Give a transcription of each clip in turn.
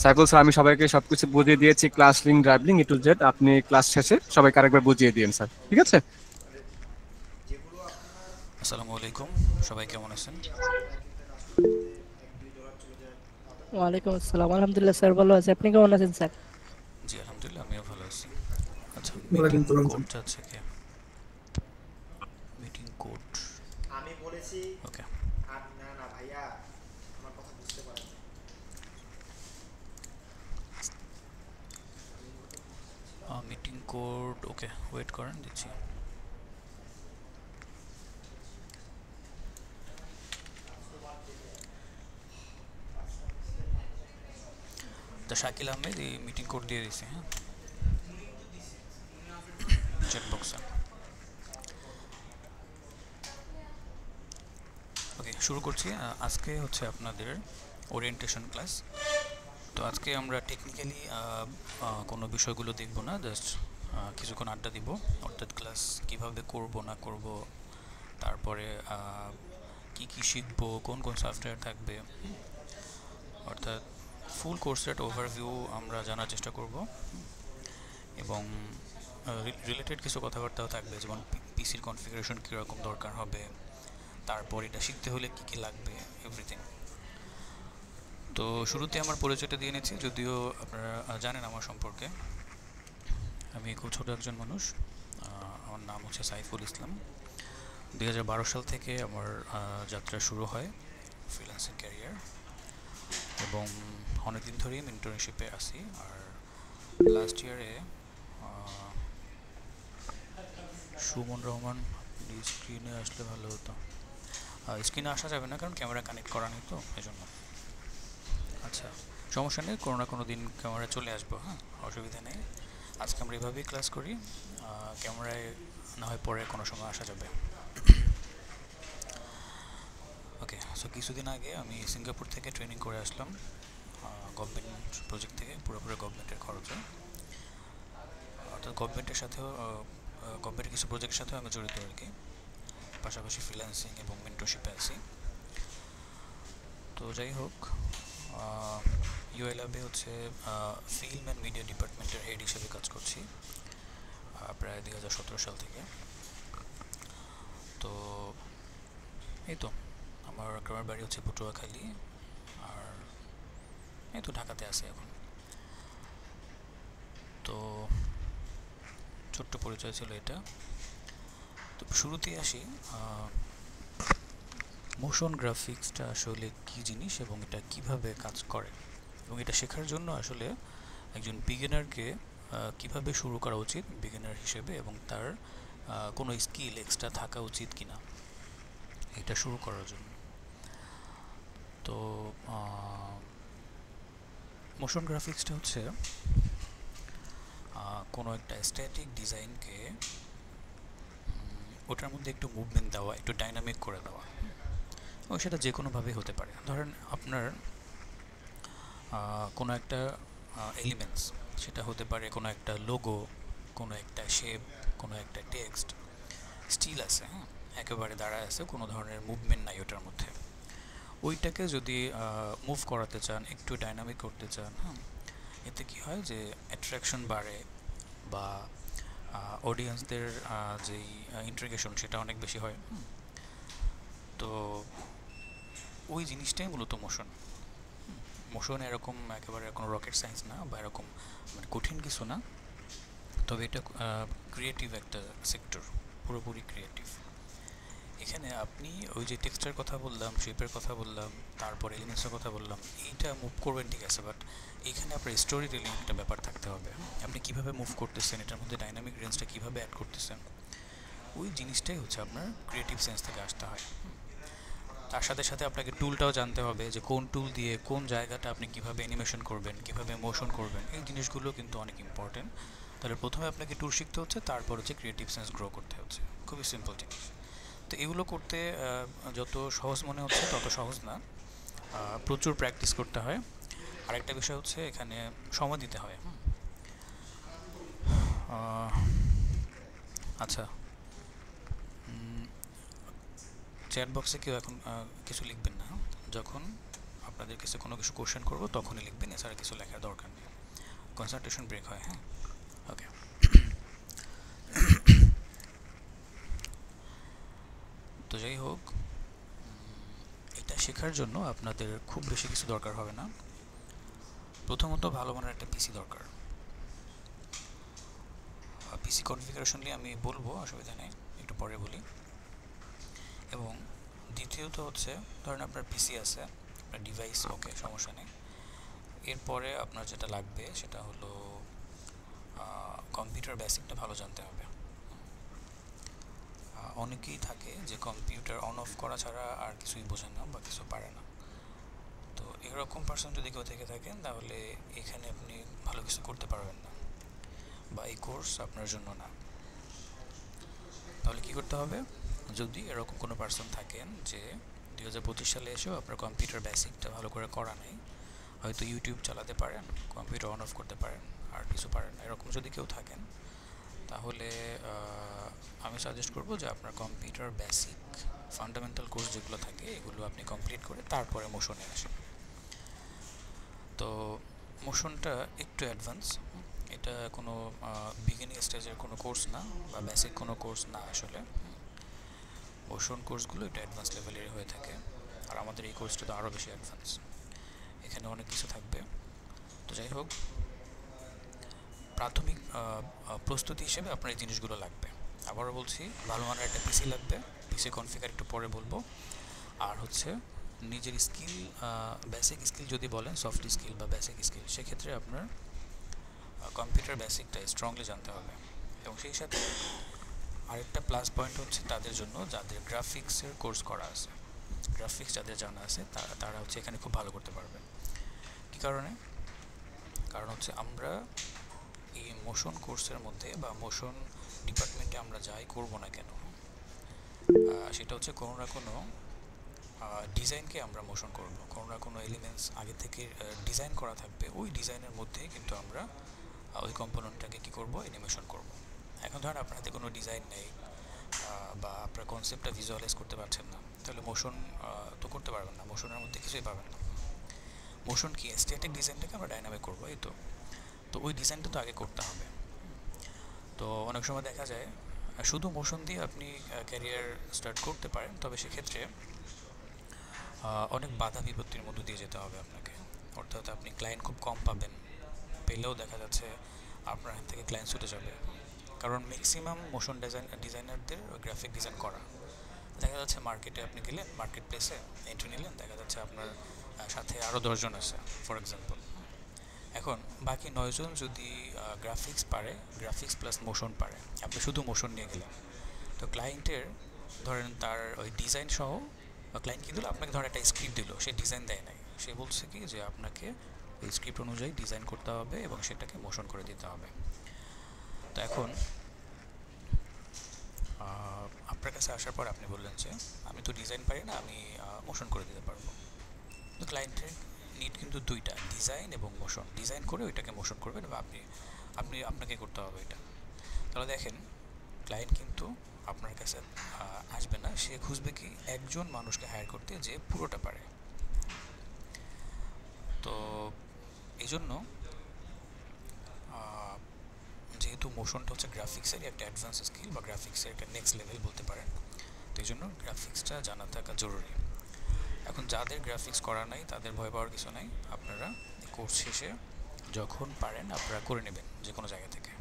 Saiful sir, আমি সবাইকে সবকিছু বুঝিয়ে দিয়েছি, class link driving A to Z. আপনি ক্লাস শেষে সবাইকে আরেকবার বুঝিয়ে দিন স্যার, ঠিক আছে? আসসালামু আলাইকুম। সবাই কেমন আছেন? ওয়ালাইকুম আসসালাম। আলহামদুলিল্লাহ স্যার, ভালো আছি। আপনি কেমন আছেন স্যার? জি আলহামদুলিল্লাহ, আমিও ভালো আছি। আচ্ছা, মিটিং ওয়ালাইকুম সালাম কোড স্যার। চাচ্ছে কে? Meeting code. আমি বলেছি। ওকে। আর না না ভাইয়া, আমার কথা বুঝতে পারেন নাই। মিটিং কোড ওকে, ওয়েট করেন, দিচ্ছি। তা শাকিল আহমেদ এই মিটিং কোড দিয়ে দিছি, হ্যাঁ, চ্যাট বক্সে। ওকে, শুরু করছি। আজকে হচ্ছে আপনাদের ওরিয়েন্টেশন ক্লাস। তো আজকে আমরা টেকনিক্যালি কোনো বিষয়গুলো দেখব না, জাস্ট কিছুক্ষণ আড্ডা দিব। অর্থাৎ ক্লাস কিভাবে করব না করব, তারপরে কি কি শিখব, কোন কোন সফটওয়্যার থাকবে, অর্থাৎ ফুল কোর্সের একটা ওভারভিউ আমরা জানার চেষ্টা করব। এবং রিলেটেড কিছু কথাবার্তাও থাকবে, যেমন পিসির কনফিগারেশন কীরকম দরকার হবে, তারপর এটা শিখতে হলে কী কী লাগবে, এভরিথিং। তো শুরুতে আমার পরিচয়টা দিয়ে নিচ্ছি, যদিও আপনারা জানেন আমার সম্পর্কে। আমি খুব ছোটো একজন মানুষ। আমার নাম হচ্ছে সাইফুল ইসলাম। 2012 সাল থেকে আমার যাত্রা শুরু হয়, ফ্রিল্যান্সিং ক্যারিয়ার, এবং অনেকদিন ধরেই মেন্টরশিপে আছি। আর লাস্ট ইয়ারে সুমন রহমান, আপনি স্ক্রিনে আসলে ভালো হতো। স্ক্রিনে আসা যাবে না, কারণ ক্যামেরা কানেক্ট করা নেই, তো এই জন্য। আচ্ছা, সমস্যা নেই, কোনো না কোনো দিন ক্যামেরা চলে আসবো, হ্যাঁ, অসুবিধা নেই। আজকে আমরা এভাবেই ক্লাস করি, ক্যামেরায় না হয় পরে কোনো সময় আসা যাবে। ওকে, সো কিছুদিন আগে আমি সিঙ্গাপুর থেকে ট্রেনিং করে আসলাম, গভর্নমেন্ট প্রজেক্ট থেকে, পুরোপুরি গভর্নমেন্টের খরচে। অর্থাৎ গভর্নমেন্টের সাথেও, গভর্নমেন্টের কিছু প্রজেক্টের সাথেও আমি জড়িত আর কি, পাশাপাশি ফ্রিল্যান্সিং এবং মেন্টরশিপে আছি। তো যাই হোক, ইউএলএবে হচ্ছে ফিল্ম অ্যান্ড মিডিয়া ডিপার্টমেন্টের হেড হিসেবে কাজ করছি প্রায় 2017 সাল থেকে। তো এই তো, আমার গ্রামের বাড়ি হচ্ছে পটুয়াখালী, আর এই তো ঢাকাতে আছে এখন। তো ছোট্ট পরিচয় ছিল এটা। তো শুরুতেই আসি, মোশন গ্রাফিক্সটা আসলে কী জিনিস এবং এটা কিভাবে কাজ করে, এবং এটা শেখার জন্য আসলে একজন বিগিনারকে কিভাবে শুরু করা উচিত বিগিনার হিসেবে, এবং তার কোনো স্কিল এক্সট্রা থাকা উচিত কিনা এটা শুরু করার জন্য। তো মোশন গ্রাফিক্সটা হচ্ছে কোনো একটা স্ট্যাটিক ডিজাইনকে ওটার মধ্যে একটু মুভমেন্ট দেওয়া, একটু ডাইনামিক করে দেওয়া। ও সেটা যে কোনোভাবে হতে পারে। ধরেন আপনার কোনো একটা এলিমেন্টস, সেটা হতে পারে কোনো একটা লোগো, কোনো একটা শেপ, কোনো একটা টেক্সট, স্টিল আছে, হ্যাঁ, একেবারে দাঁড়ায় আছে, কোনো ধরনের মুভমেন্ট নাই ওটার মধ্যে। ওইটাকে যদি মুভ করাতে চান, একটু ডাইনামিক করতে চান, হ্যাঁ, এতে কী হয় যে অ্যাট্রাকশন বাড়ে, বা অডিয়েন্সদের যেই ইন্টারগ্রেশন সেটা অনেক বেশি হয়। তো ওই জিনিসটাই মূলত মোশন। মোশন এরকম একেবারে কোনো রকেট সায়েন্স না, বা এরকম মানে কঠিন কিছু না, তবে এটা ক্রিয়েটিভ একটা সেক্টর, পুরোপুরি ক্রিয়েটিভ। এখানে আপনি ওই যে টেক্সটের কথা বললাম, শেপের কথা বললাম, তারপর এলিমেন্টসের কথা বললাম, এইটা মুভ করবেন ঠিক আছে, বাট এইখানে আপনার স্টোরি টেলিং একটা ব্যাপার থাকতে হবে। আপনি কীভাবে মুভ করতেছেন, এটার মধ্যে ডাইনামিক রেঞ্জটা কীভাবে অ্যাড করতেছেন, ওই জিনিসটাই হচ্ছে আপনার ক্রিয়েটিভ সেন্স থেকে আসতে হয়। তার সাথে সাথে আপনাকে টুলটাও জানতে হবে, যে কোন টুল দিয়ে কোন জায়গাটা আপনি কীভাবে অ্যানিমেশন করবেন, কীভাবে মোশন করবেন, এই জিনিসগুলো কিন্তু অনেক ইম্পর্টেন্ট। তাহলে প্রথমে আপনাকে টুল শিখতে হচ্ছে, তারপর হচ্ছে ক্রিয়েটিভ সেন্স গ্রো করতে হচ্ছে। খুবই সিম্পল জিনিস। তো এগুলো করতে যত সহজ মনে হচ্ছে তত সহজ না, প্রচুর প্র্যাকটিস করতে হয়। আরেকটা বিষয় হচ্ছে এখানে সময় দিতে হয়। আচ্ছা, চ্যাট বক্সে কেউ এখন কিছু লিখবেন না। যখন আপনাদের কাছে কোনো কিছু কোশ্চেন করবো তখনই লিখবেন, এছাড়া কিছু লেখার দরকার নেই, কনসেন্ট্রেশন ব্রেক হয়। হ্যাঁ, ওকে। তো যাই হোক, এটা শেখার জন্য আপনাদের খুব বেশি কিছু দরকার হবে না। প্রথমত ভালো মানের একটা পিসি দরকার। পিসি কনফিগারেশন নিয়ে আমি বলবো, অসুবিধা নেই, একটু পরে বলি। এবং দ্বিতীয়ত হচ্ছে, ধরেন আপনার পিসি আছে, আপনার ডিভাইস, ওকে, সমস্যা নেই। এরপরে আপনার যেটা লাগবে সেটা হলো কম্পিউটার বেসিকটা ভালো জানতে হবে। অনেকেই থাকে যে কম্পিউটার অন অফ করা ছাড়া আর কিছুই বোঝে না বা কিছু পারে না। তো এরকম পার্সন যদি কেউ থেকে থাকেন, তাহলে এখানে আপনি ভালো কিছু করতে পারবেন না, বা এই কোর্স আপনার জন্য না। তাহলে কি করতে হবে? যদি এরকম কোনো পার্সন থাকেন যে 2025 সালে এসেও আপনার কম্পিউটার বেসিকটা ভালো করে করা নেই, হয়তো ইউটিউব চালাতে পারেন, কম্পিউটার অন অফ করতে পারেন, আর কিছু পারেন না, এরকম যদি কেউ থাকেন, তাহলে আমি সাজেস্ট করব যে আপনার কম্পিউটার বেসিক ফান্ডামেন্টাল কোর্স যেগুলো থাকে এগুলো আপনি কমপ্লিট করে তারপরে মোশনে আসেন। তো মোশনটা একটু অ্যাডভান্স, এটা কোনো বিগিনিং স্টেজের কোনো কোর্স না, বা বেসিক কোনো কোর্স না আসলে। মোশন কোর্সগুলো এটা অ্যাডভান্স লেভেলের হয়ে থাকে, আর আমাদের এই কোর্সটা তো আরও বেশি অ্যাডভান্স, এখানে অনেক কিছু থাকবে। তো যাই হোক, প্রাথমিক প্রস্তুতি হিসেবে আপনার এই জিনিসগুলো লাগবে। আবারও বলছি, ভালো মানের একটা পিসি লাগবে, পিসি কনফিগার একটু পরে বলবো। আর হচ্ছে নিজের স্কিল, বেসিক স্কিল যদি বলেন, সফট স্কিল বা বেসিক স্কিল, সেক্ষেত্রে আপনার কম্পিউটার বেসিকটা স্ট্রংলি জানতে হবে। এবং সেই সাথে আরেকটা প্লাস পয়েন্ট হচ্ছে তাদের জন্য যাদের গ্রাফিক্সের কোর্স করা আছে, গ্রাফিক্স যাদের জানা আছে, তারা হচ্ছে এখানে খুব ভালো করতে পারবে। কী কারণে? কারণ হচ্ছে আমরা এই মোশন কোর্সের মধ্যে বা মোশন ডিপার্টমেন্টে আমরা যাই করব না কেন, সেটা হচ্ছে কোনো না কোনো ডিজাইনকে আমরা মোশন করব, কোনো না কোনো এলিমেন্টস আগে থেকে ডিজাইন করা থাকবে, ওই ডিজাইনের মধ্যেই কিন্তু আমরা ওই কম্পোনেন্টটাকে কী করব, অ্যানিমেশন করব। এখন ধরেন আপনার হাতে কোনো ডিজাইন নেই, বা আপনার কনসেপ্টটা ভিজুয়ালাইজ করতে পারছেন না, তাহলে মোশন তো করতে পারবেন না, মোশনের মধ্যে কিছুই পাবেন না। মোশন কি? স্ট্যাটিক ডিজাইনটাকে আমরা ডাইনামিক করবো, এই তো। তো ওই ডিজাইনটা তো আগে করতে হবে। তো অনেক সময় দেখা যায় শুধু মোশন দিয়ে আপনি ক্যারিয়ার স্টার্ট করতে পারেন, তবে সেক্ষেত্রে অনেক বাধা বিপত্তির মধ্য দিয়ে যেতে হবে আপনাকে। অর্থাৎ আপনি ক্লায়েন্ট খুব কম পাবেন, পেলেও দেখা যাচ্ছে আপনার হাত থেকে ক্লায়েন্ট ছুটে যাবে। কারণ ম্যাক্সিমাম মোশন ডিজাইনারদের গ্রাফিক ডিজাইন করা, দেখা যাচ্ছে মার্কেটে আপনি গেলেন, মার্কেট প্লেসে এন্ট্রি নিলেন, দেখা যাচ্ছে আপনার সাথে আরও 10 জন আছে ফর এক্সাম্পল। এখন বাকি 9 জন যদি গ্রাফিক্স পারে, গ্রাফিক্স প্লাস মোশন পারে, আপনি শুধু মোশন নিয়ে গেলেন, তো ক্লায়েন্টের ধরেন তার ওই ডিজাইন সহ, বা ক্লায়েন্ট কী দিল আপনাকে, ধরেন একটা স্ক্রিপ্ট দিল, সে ডিজাইন দেয় নাই, সে বলছে কি যে আপনাকে ওই স্ক্রিপ্ট অনুযায়ী ডিজাইন করতে হবে এবং সেটাকে মোশন করে দিতে হবে। তো এখন আপনার কাছে আসার পর আপনি বললেন যে আমি তো ডিজাইন পারি না, আমি মোশন করে দিতে পারবো। তো ক্লায়েন্টের নিড কিন্তু দুইটা, ডিজাইন এবং মোশন। ডিজাইন করে ওইটাকে মোশন করবেন, বা আপনাকে করতে হবে এটা। তাহলে দেখেন, ক্লায়েন্ট কিন্তু আপনার কাছে আসবে না, সে খুঁজবে কি একজন মানুষকে হায়ার করতে যে পুরোটা পারে। তো এই জন্য যেহেতু মোশনটা হচ্ছে গ্রাফিক্সের একটা অ্যাডভান্স স্কিল, বা গ্রাফিক্সের একটা নেক্সট লেভেল বলতে পারেন, তো এই জন্য গ্রাফিক্সটা জানা থাকা জরুরি। এখন যাদের গ্রাফিক্স করা নাই তাদের ভয় পাওয়ার কিছু নাই, আপনারা কোর্স শেষে যখন পারেন আপনারা করে নেবেন যে কোনো জায়গা থেকে।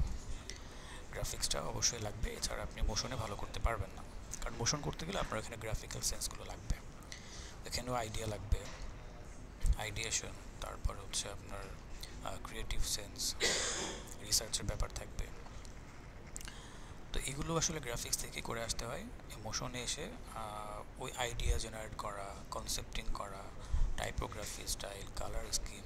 গ্রাফিক্সটা অবশ্যই লাগবে, এছাড়া আপনি মোশনে ভালো করতে পারবেন না, কারণ মোশন করতে গেলে আপনার এখানে গ্রাফিক্যাল সেন্সগুলো লাগবে, এখানেও আইডিয়া লাগবে, আইডিয়েশন, তারপর হচ্ছে আপনার ক্রিয়েটিভ সেন্স, রিসার্চের ব্যাপার থাকবে। তো এগুলো আসলে গ্রাফিক্স থেকে করে আসতে হয়। মোশনে এসে ওই আইডিয়া জেনারেট করা, কনসেপ্টিং করা, typography, style, colour scheme,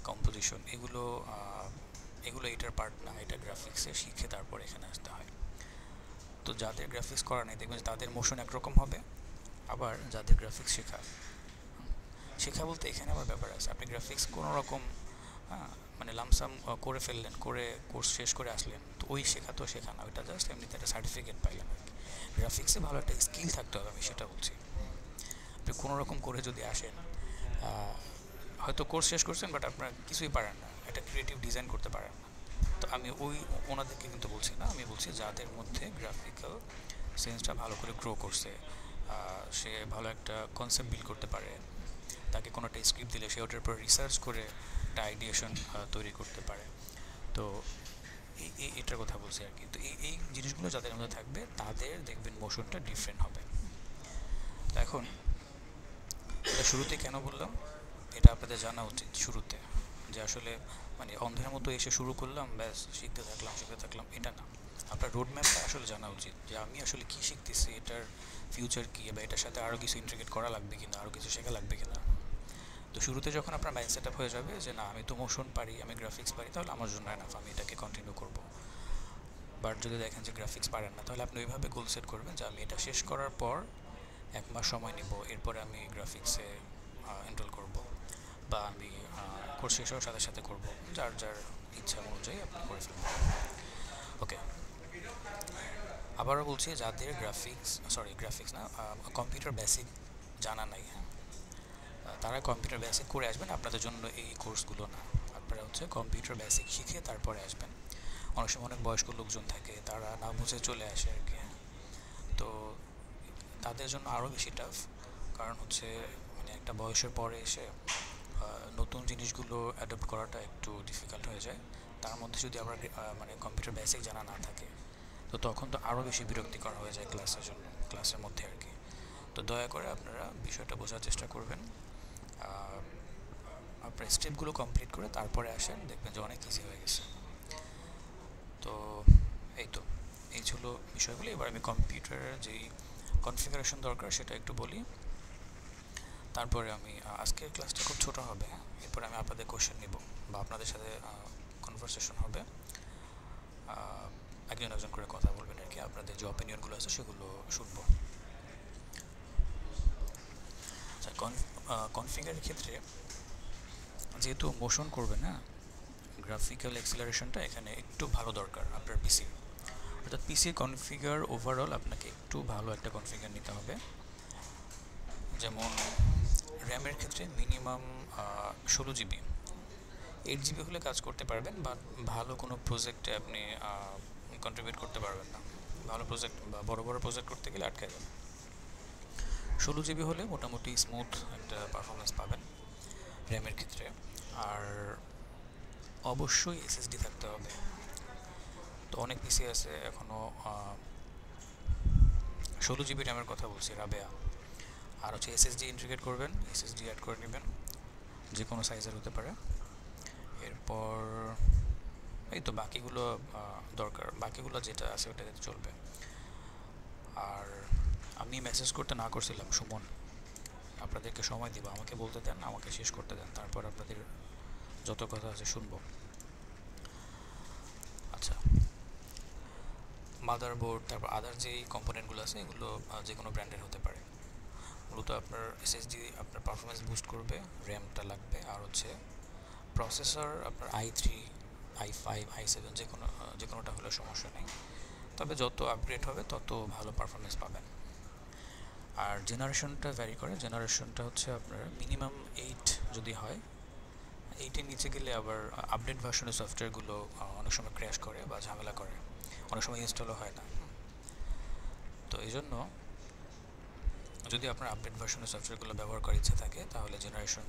composition, এগুলো এটার পার্ট না, এটা গ্রাফিক্সে শিখে তারপর এখানে আসতে হয়। তো যাদের গ্রাফিক্স করা নেই দেখবেন তাদের মোশন একরকম হবে, আবার যাদের গ্রাফিক্স শেখা বলতে এখানে আবার ব্যাপার আছে, আপনি গ্রাফিক্স কোনো রকম মানে লামসাম করে ফেললেন, করে কোর্স শেষ করে আসলেন, তো ওই শেখা তো শেখা না, ওইটা জাস্ট এমনিতে একটা সার্টিফিকেট পাইলেন আর কি। গ্রাফিক্সে ভালো একটা স্কিল থাকতে হবে, আমি সেটা বলছি। আপনি কোনো রকম করে যদি আসেন, হয়তো কোর্স শেষ করছেন বাট আপনারা কিছুই পারেন না, একটা ক্রিয়েটিভ ডিজাইন করতে পারেন না। তো আমি ওনাদেরকে কিন্তু বলছি না, আমি বলছি যাদের মধ্যে গ্রাফিক্যাল সেন্সটা ভালো করে গ্রো করছে, সে ভালো একটা কনসেপ্ট বিল্ড করতে পারে, তাকে কোনো একটা স্ক্রিপ্ট দিলে সে ওটার উপর রিসার্চ করে একটা আইডিয়েশন তৈরি করতে পারে। তো এটার কথা বলছি আর কি। তো এই জিনিসগুলো যাদের মধ্যে থাকবে তাদের দেখবেন মোশনটা ডিফারেন্ট হবে। তো এখন এটা শুরুতে কেন বললাম, এটা আপনাদের জানা উচিত শুরুতে, যে আসলে মানে অন্ধের মতো এসে শুরু করলাম ব্যাস শিখতে থাকলাম এটা না। আপনার রোড ম্যাপটা আসলে জানা উচিত যে আমি আসলে কী শিখতেছি, এটার ফিউচার কী, বা এটার সাথে আরও কিছু ইন্টিগ্রেট করা লাগবে কিনা, আরও কিছু শেখা লাগবে কিনা। তো শুরুতে যখন আপনার মাইন্ড সেট আপ হয়ে যাবে যে না আমি তো মোশন পারি, আমি গ্রাফিক্স পারি, তাহলে আমার জন্য এনাফ, আমি এটাকে কন্টিনিউ করবো। বাট যদি দেখেন যে গ্রাফিক্স পারেন না, তাহলে আপনি ওইভাবে গোল সেট করবেন যে আমি এটা শেষ করার পর 1 মাস সময় নিব, এরপরে আমি গ্রাফিক্সে এনরোল করব, বা আমি কোর্স শেষ হওয়ার সাথে সাথে করব, যার যার ইচ্ছা অনুযায়ী আপনি করে ফেলবেন। ওকে, আবারও বলছি যাদের গ্রাফিক্স না, কম্পিউটার বেসিক জানা নাই, হ্যাঁ, তারা কম্পিউটার বেসিক করে আসবেন। আপনাদের জন্য এই কোর্সগুলো না, আপনারা হচ্ছে কম্পিউটার বেসিক শিখে তারপরে আসবেন। অনেক সময় অনেক বয়স্ক লোকজন থাকে, তারা না বুঝে চলে আসে আর কি। তো তাদের জন্য আরও বেশি টাফ, কারণ হচ্ছে মানে একটা বয়সের পরে এসে নতুন জিনিসগুলো অ্যাডপ্ট করাটা একটু ডিফিকাল্ট হয়ে যায়। তার মধ্যে যদি আমরা মানে কম্পিউটার বেসিক জানা না থাকে, তো তখন তো আরও বেশি বিরক্তিকর হয়ে যায় ক্লাসের মধ্যে আর কি। তো দয়া করে আপনারা বিষয়টা বোঝার চেষ্টা করবেন, আপনার স্টেপগুলো কমপ্লিট করে তারপরে আসেন, দেখবেন যে অনেক ইজি হয়ে গেছে। তো এই ছিল বিষয়গুলো। এবার আমি কম্পিউটারের যেই কনফিগারেশন দরকার সেটা একটু বলি, তারপরে আমি আজকের ক্লাসটা খুব ছোটো হবে, এরপরে আমি আপনাদের কোশ্চেন নিব বা আপনাদের সাথে কনভারসেশন হবে, একজন করে কথা বলবেন আর কি, আপনাদের যে অপিনিয়নগুলো আছে সেগুলো শুনবো। আচ্ছা, কনফিগারের ক্ষেত্রে যেহেতু মোশন করবে না, গ্রাফিক্যাল এক্সিলারেশনটা এখানে একটু ভালো দরকার আপনার পিসির, অর্থাৎ পিসির কনফিগার ওভারঅল আপনাকে একটু ভালো একটা কনফিগার নিতে হবে। যেমন র্যামের ক্ষেত্রে মিনিমাম 16 GB, 8 GB হলে কাজ করতে পারবেন, বা ভালো কোনো প্রজেক্টে আপনি কন্ট্রিবিউট করতে পারবেন না। ভালো প্রজেক্ট বা বড় প্রজেক্ট করতে গেলে আটকে যাবে। 16 GB হলে মোটামুটি স্মুথ একটা পারফরমেন্স পাবেন র্যামের ক্ষেত্রে। আর অবশ্যই এসএসডি থাকতে হবে। তো অনেক পিসি আছে এখনও 16 GB র্যামের কথা বলছি, রাবেয়া। আর হচ্ছে এসএসডি ইন্টিগ্রেট করবেন, এসএসডি অ্যাড করে নেবেন, যে কোনো সাইজের হতে পারে। এরপর এই তো বাকিগুলো দরকার, বাকিগুলো যেটা আছে ওটাতে চলবে। আর আমি মেসেজ করতে না করছিলাম, সুমন, আপনাদেরকে সময় দিব, আমাকে বলতে দেন, আমাকে শেষ করতে দেন, তারপর আপনাদের যত কথা আছে শুনবো। আচ্ছা, মাদারবোর্ড, তারপর আদার যেই কম্পোনেন্টগুলো আছে এগুলো যে কোনো ব্র্যান্ডের হতে পারে। মূলত আপনার এসএসডি আপনার পারফরমেন্স বুস্ট করবে, র্যামটা লাগবে, আর হচ্ছে প্রসেসর আপনার i3, i5, i7 যে কোনোটা হলে সমস্যা নেই, তবে যত আপগ্রেড হবে তত ভালো পারফরমেন্স পাবেন। আর জেনারেশনটা ভ্যারি করে, জেনারেশনটা হচ্ছে আপনার মিনিমাম 8 যদি হয়, 8-এর নিচে গেলে আবার আপডেট ভার্সনের সফটওয়্যারগুলো অনেক সময় ক্র্যাশ করে বা ঝামেলা করে, অনেক সময় ইনস্টলও হয় না। তো এই জন্য যদি আপনার আপডেট ভার্সনের সফটওয়্যারগুলো ব্যবহার করার ইচ্ছা থাকে, তাহলে জেনারেশন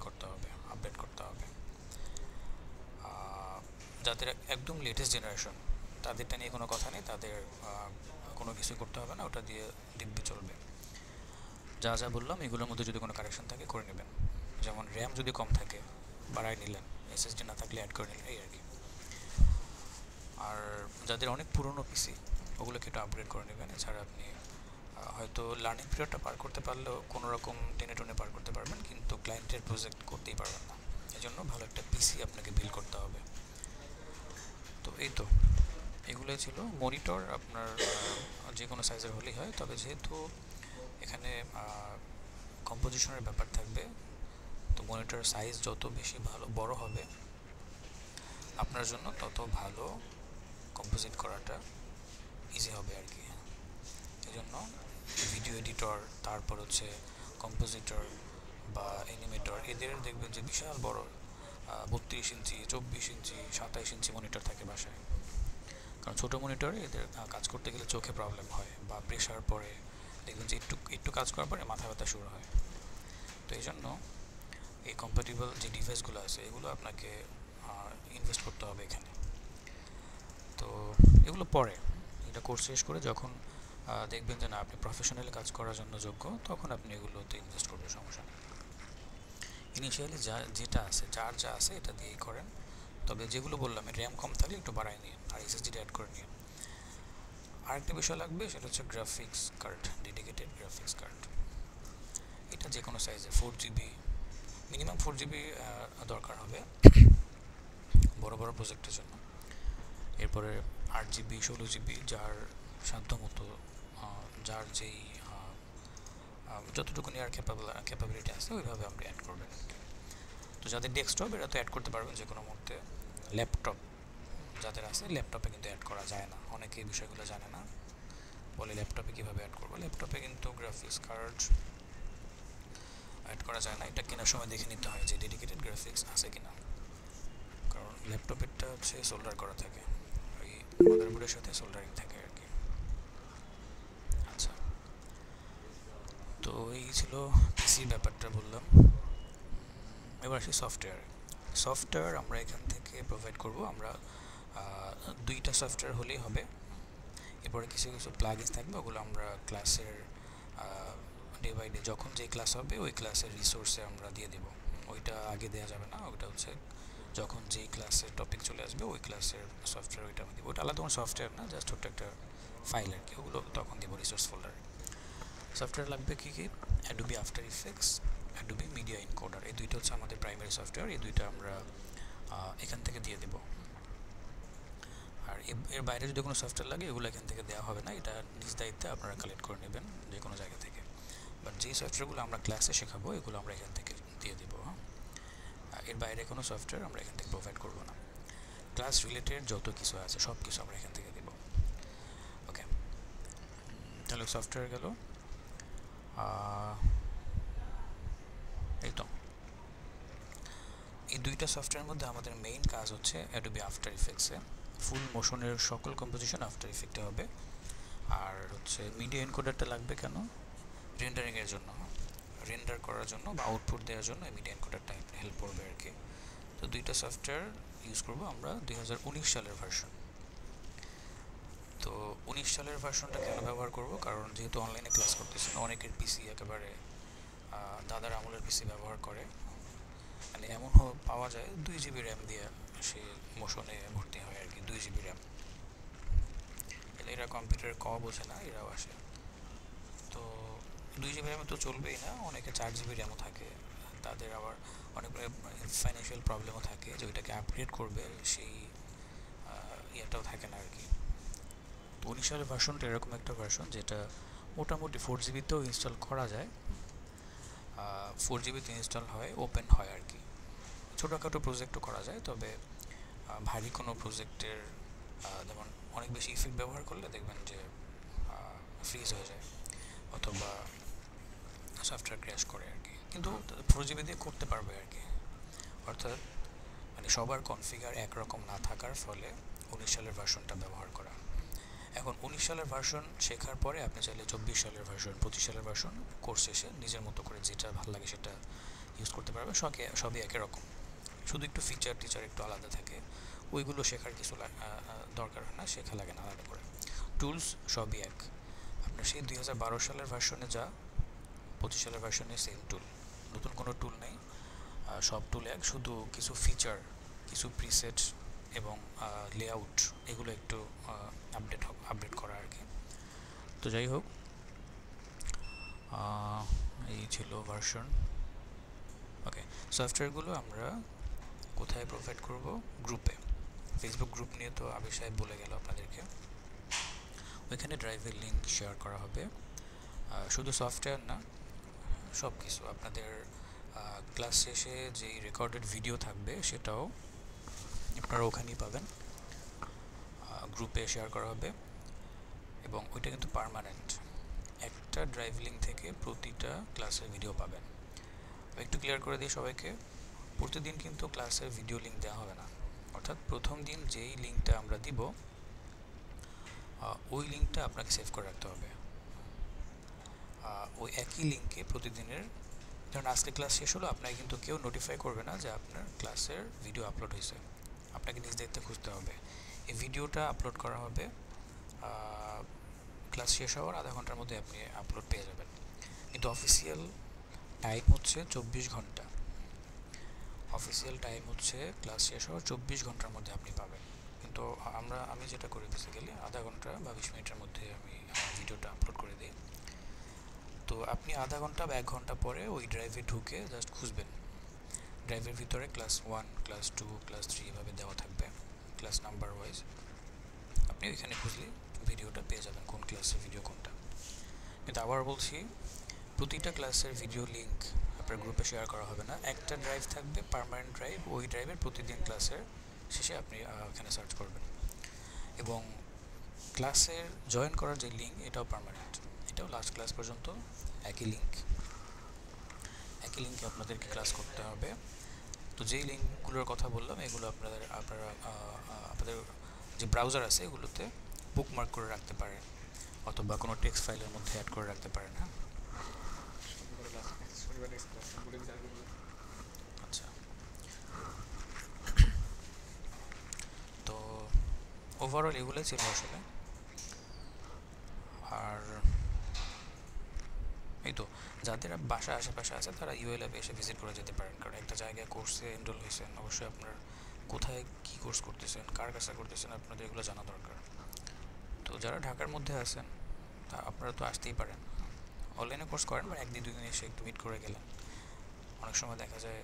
করতে হবে, আপডেট করতে হবে। যাদের একদম লেটেস্ট জেনারেশন তাদেরটা নিয়ে কোনো কথা নেই, তাদের কোনো কিছু করতে হবে না, ওটা দিয়ে দিব্যি চলবে। যা যা বললাম এগুলোর মধ্যে যদি কোনো কারেকশন থাকে করে নেবেন। যেমন র্যাম যদি কম থাকে বাড়াই নিলেন, এসএসডি না থাকলে অ্যাড করে নিলেন, এই আর কি। আর যাদের অনেক পুরনো পিসি ওগুলোকে একটু আপগ্রেড করে নেবেন। এছাড়া আপনি হয়তো লার্নিং পিরিয়ডটা পার করতে পারলেও কোনো রকম টেনে পার করতে পারবেন, কিন্তু ক্লায়েন্টের প্রজেক্ট করতেই পারবেন না। এই জন্য ভালো একটা পিসি আপনাকে বিল্ড করতে হবে। তো এই তো এগুলোই ছিল। মনিটর আপনার যে কোনো সাইজের হলেই হয়, তবে যেহেতু এখানে কম্পোজিশনের ব্যাপার থাকবে, তো মনিটর সাইজ যত বেশি ভালো বড় হবে আপনার জন্য তত ভালো কম্পোজিট করাটা ইজি হবে আর কি। এই জন্য ভিডিও এডিটর, তারপর হচ্ছে কম্পোজিটর বা অ্যানিমেটর, এদের দেখবেন যে বিশাল বড় 32 ইঞ্চি, 24 ইঞ্চি, 27 ইঞ্চি মনিটর থাকে বাসায়। কারণ ছোটো মনিটরে এদের কাজ করতে গেলে চোখে প্রবলেম হয় বা প্রেশার পড়ে, দেখবেন যে একটু একটু কাজ করার পরে মাথা ব্যথা শুরু হয়। তো এই জন্য এই কম্প্যাটিবল যে ডিভাইসগুলো আছে এগুলো আপনাকে ইনভেস্ট করতে হবে এখানে। তো এগুলো পরে, এটা কোর্স শেষ করে যখন দেখবেন যে না আপনি প্রফেশনালি কাজ করার জন্য যোগ্য, তখন আপনি এগুলোতে ইনভেস্ট করবেন, সমস্যা নেই। ইনিশিয়ালি যেটা আছে, যা আছে এটা দিয়েই করেন। তবে যেগুলো বললাম র্যাম কম থাকলে একটু বাড়ায় নিন আর এসএসডি অ্যাড করে নিন। আরেকটা বিষয় লাগবে, সেটা হচ্ছে graphics card, dedicated graphics card. এটা যে কোনো সাইজে 4GB, মিনিমাম 4GB দরকার হবে বড় বড় প্রজেক্টের জন্য। এরপরে 8GB, 16GB, যার সাধ্যমতো, যার যেই যতটুকু নেওয়ার ক্যাপাবিলিটি আছে ওইভাবে আপনি অ্যাড করবেন। তো যাদের ডেস্কটপ এরা তো অ্যাড করতে পারবেন যে কোনো মুহূর্তে। ল্যাপটপ যাদের আছে, ল্যাপটপে কিন্তু অ্যাড করা যায় না, অনেকে এই বিষয়গুলো জানে না, বলে ল্যাপটপে কীভাবে অ্যাড করবো। ল্যাপটপে কিন্তু গ্রাফিক্স কার্ড অ্যাড করা যায় না, এটা কেনার সময় দেখে নিতে হয় যে ডেডিকেটেড গ্রাফিক্স আছে কিনা, কারণ ল্যাপটপেরটা হচ্ছে সোল্ডার করা থাকে, ওই মাদারবোর্ডের সাথে সোল্ডারিং থাকে আর কি। আচ্ছা, তো এই ছিল পিসি ব্যাপারটা বললাম। এবার আসি সফটওয়্যার আমরা এখান থেকে প্রোভাইড করব। আমরা 2টা সফটওয়্যার হলেই হবে। এরপরে কিছু কিছু প্লাগইনস থাকবে, ওগুলো আমরা ক্লাসের ডে বাই ডে যখন যেই ক্লাস হবে ওই ক্লাসের রিসোর্সে আমরা দিয়ে দেবো। ওইটা আগে দেওয়া যাবে না, ওইটা হচ্ছে যখন যেই ক্লাসের টপিক চলে আসবে ওই ক্লাসের সফটওয়্যার ওইটা আমি দেবো। ওইটা আলাদা কোনো সফটওয়্যার না, জাস্ট ছোট্ট একটা ফাইল আর কি, ওগুলো তখন দেবো রিসোর্স ফোল্ডারে। সফটওয়্যার লাগবে কী কী? Adobe After Effects, Adobe Media Encoder, এই দুইটা হচ্ছে আমাদের প্রাইমারি সফটওয়্যার। এই দুইটা আমরা এখান থেকে দিয়ে দেবো। আর এর বাইরে যদি কোনো সফটওয়্যার লাগে এগুলো এখান থেকে দেওয়া হবে না, এটা নিজ দায়িত্বে আপনারা কালেক্ট করে নেবেন যে কোনো জায়গা থেকে। বাট যেই সফটওয়্যারগুলো আমরা ক্লাসে শেখাবো এগুলো আমরা এখান থেকে দিয়ে দেবো। এর বাইরে কোনো সফটওয়্যার আমরা এখান থেকে প্রোভাইড করবো না। ক্লাস রিলেটেড যত কিছু আছে সব কিছু আমরা এখান থেকে দেবো। ওকে, তাহলে সফটওয়্যার গেল। এই তো এই দুইটা সফটওয়্যারের মধ্যে আমাদের মেইন কাজ হচ্ছে অ্যাডোবি আফটার ইফেক্টসে ফুল মোশনের সকল কম্পোজিশন আফটার ইফেক্টে হবে। আর হচ্ছে মিডিয়া এনকোডারটা লাগবে কেন? রেন্ডারিংয়ের জন্য, রেন্ডার করার জন্য বা আউটপুট দেওয়ার জন্য এই মিডিয়া এনকোডারটা হেল্প করবে আর কি। তো দুইটা সফটওয়্যার ইউজ করবো আমরা 2019 সালের ভার্সন। তো 19 সালের ভার্সনটা কেন ব্যবহার করব? কারণ যেহেতু অনলাইনে ক্লাস করতেছি, অনেকের পিসি একেবারে দাদার আমলের পিসি ব্যবহার করে, মানে এমন পাওয়া যায় 2GB র্যাম দিয়ে সে মোশনে ভর্তি হয় আর কি। 2GB র্যাম, এরা কম্পিউটারের বোঝে না, এরাও আসে। তো 2GB র্যামে তো চলবেই না, অনেকে 4GB র্যামও থাকে, তাদের আবার অনেক ফাইন্যান্সিয়াল প্রবলেমও থাকে যে ওইটাকে আপগ্রেড করবে, সেই ইয়েটাও থাকে না আর কি। তো 19 সালের ভার্সনটা এরকম একটা ভার্সন যেটা মোটামুটি 4GBতেও ইনস্টল করা যায়, 4GBতে ইনস্টল হয়, ওপেন হয় আর কি। ছোটোখাটো প্রজেক্টও করা যায়, তবে ভারী কোনো প্রজেক্টের যেমন অনেক বেশি ইফেক্ট ব্যবহার করলে দেখবেন যে ফ্রিজ হয়ে যায় অথবা সফটওয়্যার ক্র্যাশ করে আর কি। কিন্তু 4GB দিয়ে করতে পারবে আর কি। অর্থাৎ মানে সবার কনফিগার একরকম না থাকার ফলে 19 সালের ভার্সনটা ব্যবহার করা। এখন 19 সালের ভার্সন শেখার পরে আপনি চাইলে 24 সালের ভার্সন, 25 সালের ভার্সন কোর্স শেষে নিজের মতো করে যেটা ভালো লাগে সেটা ইউজ করতে পারবেন। সবই একই রকম, শুধু একটু ফিচার একটু আলাদা থাকে, ওইগুলো শেখার কিছু দরকার হয় না, শেখা লাগে না আলাদা করে। টুলস সবই এক, আপনার সেই 2012 সালের ভার্সনে যা 25 সালের ভার্সনে সেম টুল, নতুন কোনো টুল নেই, সব টুল এক, শুধু কিছু ফিচার, কিছু প্রিসেট এবং লেআউট এগুলো একটু আপডেট করা আর কি। তো যাই হোক, এই ছিল ভার্সন। ওকে, সফটওয়্যারগুলো আমরা কোথায় প্রোভাইড করব? গ্রুপে, ফেসবুক গ্রুপ নিয়ে তো আবির সাহেব বলে গেল আপনাদেরকে। ওইখানে ড্রাইভের লিঙ্ক শেয়ার করা হবে। শুধু সফটওয়্যার না, সব কিছু আপনাদের ক্লাস শেষে যেই রেকর্ডেড ভিডিও থাকবে সেটাও আপনারা ওখানেই পাবেন, গ্রুপে শেয়ার করা হবে। এবং ওইটা কিন্তু পার্মানেন্ট, একটা ড্রাইভ লিঙ্ক থেকে প্রতিটা ক্লাসের ভিডিও পাবেন। একটু ক্লিয়ার করে দিই সবাইকে, প্রতিদিন কিন্তু ক্লাসের ভিডিও লিঙ্ক দেওয়া হবে না। অর্থাৎ প্রথম দিন যেই লিঙ্কটা আমরা দিব ওই লিঙ্কটা আপনাকে সেভ করে রাখতে হবে। ওই একই লিঙ্কে প্রতিদিনের, ধরুন আজকে ক্লাস শেষ হলো, আপনাকে কিন্তু কেউ নোটিফাই করবে না যে আপনার ক্লাসের ভিডিও আপলোড হয়েছে, আপনাকে নিজ দায়িত্বে খুঁজতে হবে। এই ভিডিওটা আপলোড করা হবে ক্লাস শেষ হওয়ার আধা ঘন্টার মধ্যে আপনি আপলোড পেয়ে যাবেন। কিন্তু অফিসিয়াল টাইম হচ্ছে 24 ঘন্টা। অফিসিয়াল টাইম হচ্ছে ক্লাস শেষ হওয়ার 24 ঘন্টার মধ্যে আপনি পাবেন। কিন্তু আমি যেটা করি বেসিক্যালি আধা ঘন্টা বা 20 মিনিটের মধ্যে আমি ভিডিওটা আপলোড করে দিই। তো আপনি আধা ঘন্টা বা 1 ঘন্টা পরে ওই ড্রাইভে ঢুকে জাস্ট খুঁজবেন। ড্রাইভের ভিতরে ক্লাস 1, ক্লাস 2, ক্লাস 3 এভাবে দেওয়া থাকবে ক্লাস নাম্বার ওয়াইজ। আপনি ওইখানে খুঁজলে ভিডিওটা পেয়ে যাবেন কোন ক্লাসের ভিডিও কোনটা। কিন্তু আবার বলছি, প্রতিটা ক্লাসের ভিডিও লিঙ্ক আপনার গ্রুপে শেয়ার করা হবে না। একটা ড্রাইভ থাকবে পার্মানেন্ট ড্রাইভ, ওই ড্রাইভের প্রতিদিন ক্লাসের শেষে আপনি ওখানে সার্চ করবেন। এবং ক্লাসের জয়েন করার যে লিঙ্ক এটাও পার্মানেন্ট, এটাও লাস্ট ক্লাস পর্যন্ত একই লিঙ্কে আপনাদেরকে ক্লাস করতে হবে। তো যেই লিঙ্কগুলোর কথা বললাম এগুলো আপনারা আপনাদের যে ব্রাউজার আছে এগুলোতে বুকমার্ক করে রাখতে পারেন, অথবা কোনো টেক্সট ফাইলের মধ্যে অ্যাড করে রাখতে পারেন। হ্যাঁ, আচ্ছা। তো ওভারঅল এগুলোই ছিল আসলে। আর এই তো, যাদের বাসা আশেপাশে আছে তারা ইউএলএফ এসে ভিজিট করে যেতে পারেন, কারণ একটা জায়গায় কোর্সে এনরোল হয়েছেন, অবশ্যই আপনার কোথায় কী কোর্স করতেছেন, কার কাছে করতেছেন, আপনাদের এগুলো জানা দরকার। তো যারা ঢাকার মধ্যে আছেন তা আপনারা তো আসতেই পারেন, অনলাইনে কোর্স করেন বা 1 দিন 2 দিন এসে একটু মিট করে গেলেন। অনেক সময় দেখা যায়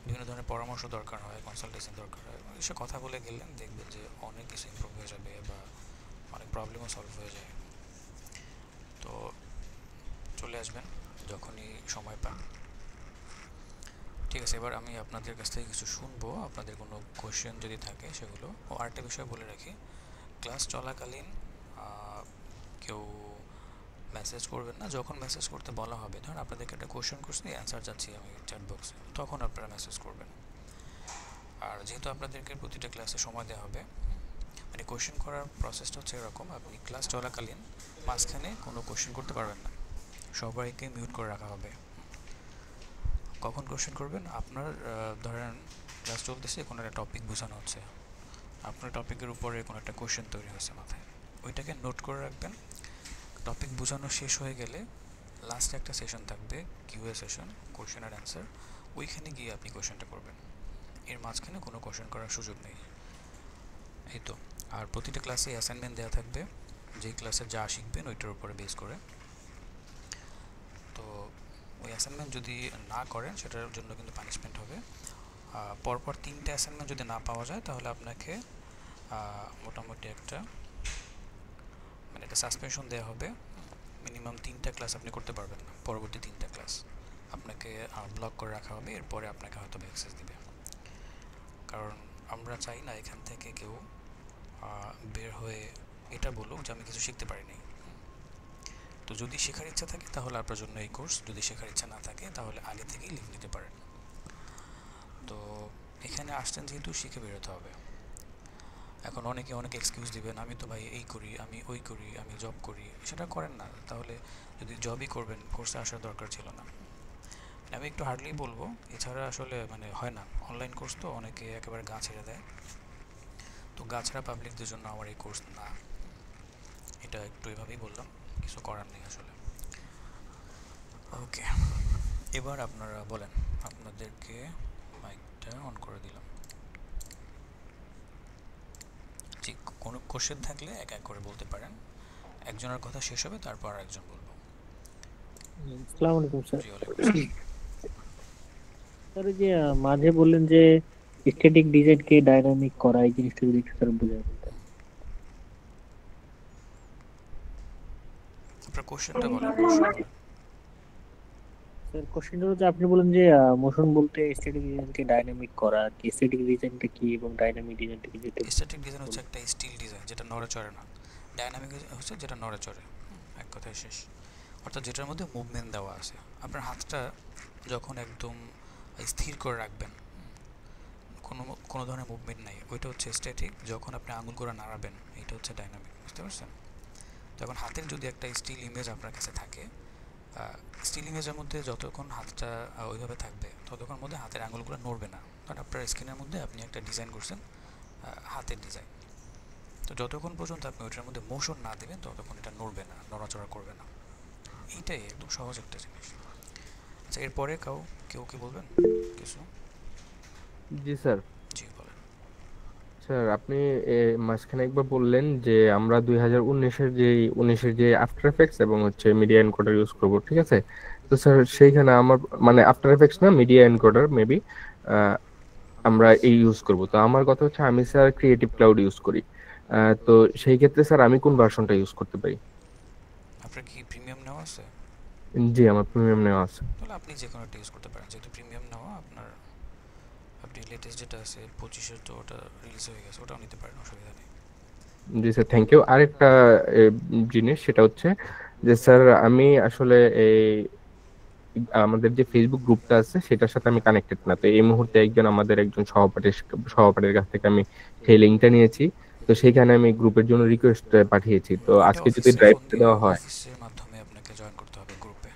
বিভিন্ন ধরনের পরামর্শ দরকার হয়, কনসালটেশন দরকার হয়, এসে কথা বলে গেলেন, দেখবেন যে অনেক কিছু ইমপ্রুভ হয়ে যাবে বা অনেক প্রবলেমও সলভ হয়ে যায়। তো চলে আসবেন যখনই সময় পান। ঠিক আছে, এবার আমি আপনাদের কাছ থেকে কিছু শুনবো, আপনাদের কোনো কোয়েশ্চেন যদি থাকে সেগুলো। ও আরেকটা বিষয় বলে রাখি, ক্লাস চলাকালীন কেউ মেসেজ করবেন না। যখন মেসেজ করতে বলা হবে, ধরুন আপনাদেরকে একটা কোয়েশ্চেন করছি, অ্যান্সার যাচ্ছি আমি চ্যাট বক্সে, তখন আপনারা মেসেজ করবেন। আর যেহেতু আপনাদেরকে প্রতিটা ক্লাসে সময় দেওয়া হবে, মানে কোয়েশ্চেন করার প্রসেসটা হচ্ছে এরকম, আপনি ক্লাস চলাকালীন মাঝখানে কোনো কোয়েশ্চেন করতে পারবেন না, সবাইকে মিউট করে রাখা হবে। কখন কোয়েশ্চেন করবেন, আপনার ধরেন ক্লাস চলতেছে, কোনো একটা টপিক বোঝানো হচ্ছে, আপনার টপিকের উপরে কোনো একটা কোয়েশ্চেন তৈরি হয়েছে মাথায়, ওইটাকে নোট করে রাখবেন। টপিক বোঝানো শেষ হয়ে গেলে লাস্টে একটা সেশন থাকবে, কিউএ সেশন, কোয়েশ্চেন আর অ্যান্সার, ওইখানে গিয়ে আপনি কোয়েশ্চেনটা করবেন। এর মাঝখানে কোনো কোয়েশ্চেন করার সুযোগ নেই। এই তো। আর প্রতিটা ক্লাসে অ্যাসাইনমেন্ট দেওয়া থাকবে, যেই ক্লাসে যা শিখবেন ওইটার উপরে বেস করে। তো ওই অ্যাসাইনমেন্ট যদি না করেন সেটার জন্য কিন্তু পানিশমেন্ট হবে। পরপর 3টে অ্যাসাইনমেন্ট যদি না পাওয়া যায় তাহলে আপনাকে মোটামুটি একটা সাসপেনশন দেওয়া হবে। মিনিমাম 3টা ক্লাস আপনি করতে পারবেন না, পরবর্তী 3টা ক্লাস আপনাকে ব্লক করে রাখা হবে, এরপরে আপনাকে হয়তো অ্যাক্সেস দিবে। কারণ আমরা চাই না এখান থেকে কেউ বের হয়ে এটা বলুক যে আমি কিছু শিখতে পারিনি। তো যদি শেখার ইচ্ছা থাকে তাহলে আপনার জন্য এই কোর্স, যদি শেখার ইচ্ছা না থাকে তাহলে আগে থেকেই লিভ নিতে পারেন। তো এখানে আসছেন যেহেতু শিখে বেরোতে হবে। এখন অনেকে অনেক এক্সকিউজ দিবেন, আমি তো ভাই এই করি, আমি ওই করি, আমি জব করি, সেটা করেন না। তাহলে যদি জবই করবেন কোর্সে আসার দরকার ছিল না। আমি একটু হার্ডলি বলবো, এছাড়া আসলে হয় না, অনলাইন কোর্স তো অনেকে একেবারে গা ছেড়ে দেয়। তো গা ছাড়া পাবলিকদের জন্য আমার এই কোর্স না, এটা একটু এভাবেই বললাম, কিছু করার নেই আসলে। ওকে, এবার আপনারা বলেন, আপনাদেরকে মাইকটা অন করে দিলাম। জি, কোনো কোশ্চেন থাকলে এক এক করে বলতে পারেন, একজনের কথা শেষ হবে তারপর আরেকজন বলবো। আসসালামু আলাইকুম স্যার। জি, ওয়ালাইকুম স্যার, ওই যে মাঝে বললেন যে স্ট্যাটিক ডিজাইনকে ডাইনামিক করা, এই জিনিসটা যদি একটু স্যার বুঝাই বলতেন। আপনার কোশ্চেনটা বলেন, কোশ্চেনটা। স্যার, কোশ্চেনটা হচ্ছে আপনি বলেন যে মোশন বলতে স্ট্যাটিক ডিজাইনকে ডাইনামিক করা, আর কি স্ট্যাটিক ডিজাইনটা কি এবং ডাইনামিক ডিজাইনটা কি, যেটা স্ট্যাটিক ডিজাইন হচ্ছে একটা স্টিল ডিজাইন যেটা নড়ে চড়ে না, ডাইনামিক হচ্ছে যেটা নড়ে চড়ে। এক কথায় শেষ, অর্থাৎ যেটার মধ্যে মুভমেন্ট দেওয়া আছে। আপনার হাতটা যখন একদম স্থির করে রাখবেন, কোনো কোনো ধরনের মুভমেন্ট নাই, ওইটা হচ্ছে স্ট্যাটিক। যখন আপনি আঙুলগুলো নাড়াবেন এটা হচ্ছে ডাইনামিক, বুঝতে পারছেন? যখন হাতের যদি একটা স্টিল ইমেজ আপনার কাছে থাকে, স্টিল ইমেজের মধ্যে যতক্ষণ হাতটা ওইভাবে থাকবে ততক্ষণ মধ্যে হাতের আঙুলগুলো নড়বে না। কারণ আপনার স্ক্রিনের মধ্যে আপনি একটা ডিজাইন করছেন, হাতের ডিজাইন, তো যতক্ষণ পর্যন্ত আপনি ওইটার মধ্যে মোশন না দেবেন ততক্ষণ এটা নড়বে না, নড়াচড়া করবে না। এইটাই একদম সহজ একটা জিনিস। আচ্ছা, এরপরে কেউ কি বলবেন কিছু? জি স্যার। জি বলেন। স্যার আপনি মাঝখানে একবার বললেন যে আমরা 2019-এর যে আফটার এফেক্টস এবং হচ্ছে মিডিয়া এনকোডার ইউজ করব, ঠিক আছে? তো স্যার সেইখানে আমার মানে আফটার এফেক্টস না, মিডিয়া এনকোডার মেবি আমরা এই ইউজ করব। তো আমার কথা হচ্ছে আমি স্যার ক্রিয়েটিভ ক্লাউড ইউজ করি। তো সেই ক্ষেত্রে স্যার আমি কোন ভার্সনটা ইউজ করতে পারি? আপনার কি প্রিমিয়াম নেওয়া আছে? জি, আমার প্রিমিয়াম নেওয়া আছে। তাহলে আপনি যে কোনো একটা ইউজ করতে পারেন, যেহেতু প্রিমিয়াম নেওয়া আপনার। আপনি লেটেস্ট যেটা আছে 25-এর, তো ওটা রিলিজ হয়ে গেছে, ওটাও নিতে পারেন, অসুবিধা নেই। জি স্যার, থ্যাংক ইউ। আরেকটা জিনিস সেটা হচ্ছে যে স্যার আমি আসলে এই আমাদের যে ফেসবুক গ্রুপটা আছে সেটার সাথে আমি কানেক্টেড না। তো এই মুহূর্তে আমাদের একজন সহপাঠীর কাছ থেকে আমি সেই লিঙ্কটা নিয়েছি। তো সেইখানে আমি গ্রুপের জন্য রিকোয়েস্ট পাঠিয়েছি। তো এটা আজকে যদি অফিসে ফোন ড্রাইভটা দিয়ে দেওয়া হয়, অফিসের মাধ্যমে আপনাকে জয়েন করতে হবে গ্রুপে।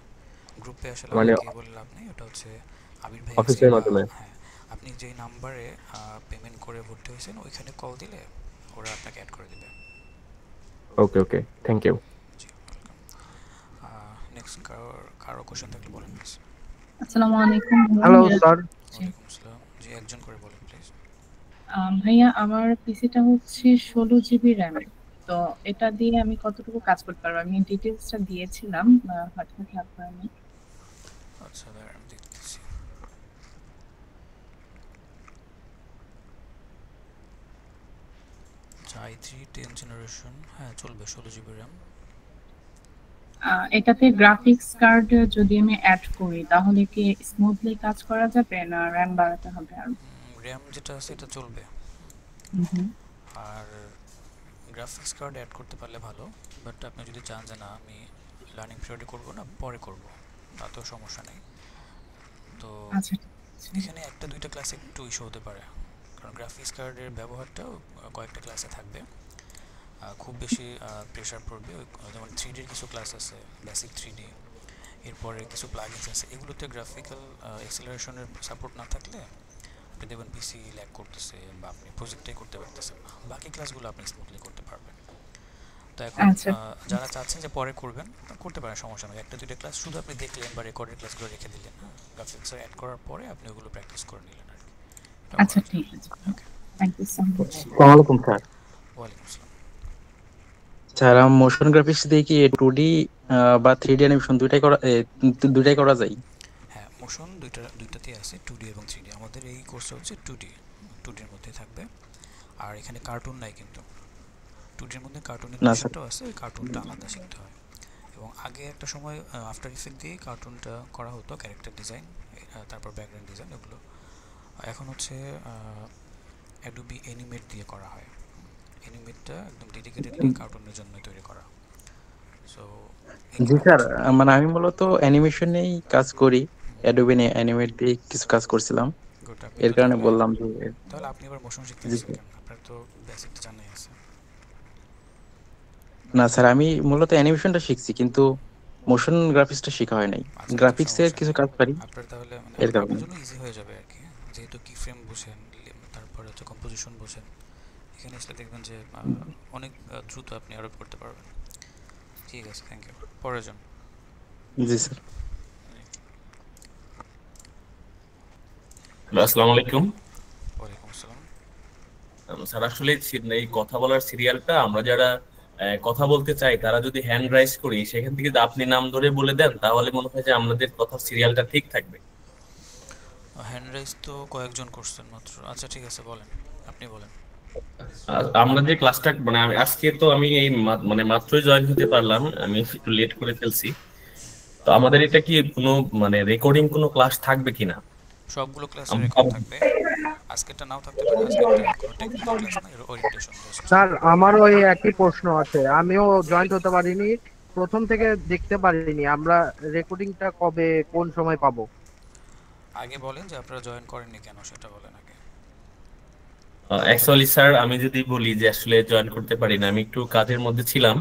গ্রুপে আসলে মানে আমাকে বলে লাভ নেই, ওটা হচ্ছে আবির ভাই আছে অফিসের বা মাধ্যমে? হ্যাঁ, আপনি যেই নাম্বারে পেমেন্ট করে ভর্তি হয়েছেন ওইখানে কল দিলে ওরা আপনাকে অ্যাড করে দেবে। Okay okay, thank you. জি, ওয়েলকাম। নেক্সট কারো কোশ্চেন থাকলে বলেন প্লিজ। আসসালামু আলাইকুম হ্যালো স্যার। ওয়ালাইকুম আসসালাম। জি, একজন করে বলেন প্লিজ। ভাইয়া, আমার পিসিটা হচ্ছে 16 জিবি র্যামের। তো এটা দিয়ে আমি কতটুকু কাজ করতে পারবো? আমি ডিটেলসটা দিয়েছিলাম, হয়তো খেয়াল করিনি। আচ্ছা, দাঁড়ান আমি দেখতেছি। আচ্ছা, i3 10 জেনারেশন, হ্যাঁ চলবে, 16 জিবি র্যাম। এটাতে গ্রাফিক্স কার্ড যদি আমি অ্যাড করি তাহলে কি স্মুথলি কাজ করা যাবে, না র্যাম বাড়াতে হবে আর? র্যাম যেটা আছে এটা চলবে, হুম। আর গ্রাফিক্স কার্ড অ্যাড করতে পারলে ভালো। বাট আপনি যদি চান যে না আমি লার্নিং পিরিয়ডে করবো না, পরে করবো, তাতেও সমস্যা নেই। তো আচ্ছা, ঠিক আছে। এখানে একটা দুইটা ক্লাসে একটু ইস্যু হতে পারে, কারণ গ্রাফিক্স কার্ডের ব্যবহারটাও কয়েকটা ক্লাসে থাকবে। খুব বেশি প্রেশার পড়বে। যেমন 3Dর কিছু ক্লাস আছে, বেসিক 3D, এরপরে কিছু প্লাগইনস আছে, এগুলোতে গ্রাফিক্যাল অ্যাক্সেলারেশনের সাপোর্ট না থাকলে আপনি দেখবেন পিসি ল্যাগ করতেছে বা আপনি প্রজেক্টটাই করতে পারতেছেন না। বাকি ক্লাসগুলো আপনি স্মুথলি করতে পারবেন। তো এখন আচ্ছা, যারা চাচ্ছেন যে পরে করবেন, করতে পারেন, সমস্যা নেই। একটা দুইটা ক্লাস শুধু আপনি দেখলেন বা রেকর্ডের ক্লাসগুলো রেখে দিলেন, হ্যাঁ, গ্রাফিক্স অ্যাড করার পরে আপনি ওগুলো প্র্যাকটিস করে নিলেন আর কি। আচ্ছা, ঠিক আছে। ওকে, থ্যাংক ইউ সো মাচ। আসসালামু আলাইকুম স্যার। ওয়ালাইকুম আসসালাম। স্যার মোশন গ্রাফিক্স দিয়ে কি 2D বা 3D অ্যানিমেশন দুইটাই করা যায়? হ্যাঁ, মোশন দুইটাতেই আছে, 2D এবং 3D। আমাদের এই কোর্সটা হচ্ছে 2Dর মধ্যে থাকবে। আর এখানে কার্টুন নাই কিন্তু, 2Dর মধ্যে কার্টুনের না স্যার। অপশনটাও আছে, ওই কার্টুনটা আলাদা শিখতে হয়। এবং আগে একটা সময় আফটার ইফেক্ট দিয়ে কার্টুনটা করা হতো, ক্যারেক্টার ডিজাইন, তারপর ব্যাকগ্রাউন্ড ডিজাইন, এগুলো। এখন হচ্ছে অ্যাডোবি অ্যানিমেট দিয়ে করা হয়। অ্যানিমেটটা একদম ডেডিকেটেডলি কার্টুনের জন্য তৈরি করা। সো জি স্যার, মানে আমি মূলত অ্যানিমেশনেই কাজ করি, অ্যাডোবি অ্যানিমেট দিয়ে কিছু কাজ করছিলাম, গুড। আপনি এর তো কারণে তাহলে বললাম যে তাহলে আপনি এবার মোশন শিখতে জি আসছেন স্যার। কেন? আপনার তো বেসিকটা জানাই আছে। না স্যার, আমি মূলত অ্যানিমেশনটা শিখছি, কিন্তু মোশন গ্রাফিক্সটা শেখা হয় নাই। আচ্ছা, আচ্ছা, গ্রাফিক্সের সমস্যা কিছু নেই। কাজ পারি, আপনার তাহলে মানে এর আপনার কারণে। জন্য ইজি হয়ে যাবে আর কি, যেহেতু কি ফ্রেম বোঝেন, তারপরে হচ্ছে কম্পোজিশন বোঝেন। এখানে আসলে দেখবেন যে অনেক দ্রুত আপনি আরোপ করতে পারবেন। ঠিক আছে, থ্যাংক ইউ। পরের জন। জি স্যার। হ্যালো, আসসালামু আলাইকুম। ওয়ালাইকুম আসসালাম। স্যার আসলে এই কথা বলার সিরিয়ালটা আমরা যারা কথা বলতে চাই তারা যদি হ্যান্ড রাইজ করি, সেখান থেকে যদি আপনি নাম ধরে বলে দেন তাহলে মনে হয় যে আমাদের কথা সিরিয়ালটা ঠিক থাকবে। হ্যান্ড রাইজ তো কয়েকজন করছেন মাত্র। আচ্ছা ঠিক আছে, বলেন, আপনি বলেন। আমরা যে ক্লাসটা মানে আজকে তো আমি এই মানে মাত্রই জয়েন হতে পারলাম, আমি একটু লেট করে ফেলছি। তো আমাদের এটা কি কোনো মানে রেকর্ডিং কোনো ক্লাস থাকবে কিনা? সবগুলো ক্লাসের রেকর্ড থাকবে, আজকেরটা নাও থাকতে পারে। আজকেরটা কোনো টেকনিক্যাল ক্লাস না, এটা ওরিয়েন্টেশন জাস্ট। স্যার আমারও এই একই প্রশ্ন আছে, আমিও জয়েন্ট হতে পারিনি, প্রথম থেকে দেখতে পারিনি। আমরা রেকর্ডিংটা কবে কোন সময় পাবো? আগে বলেন যে আপনারা জয়েন করেননি কেন, সেটা বলেন আগে। অ্যাকচুয়ালি স্যার আমি যদি বলি যে আসলে জয়েন করতে পারি না, আমি একটু কাজের মধ্যে ছিলাম।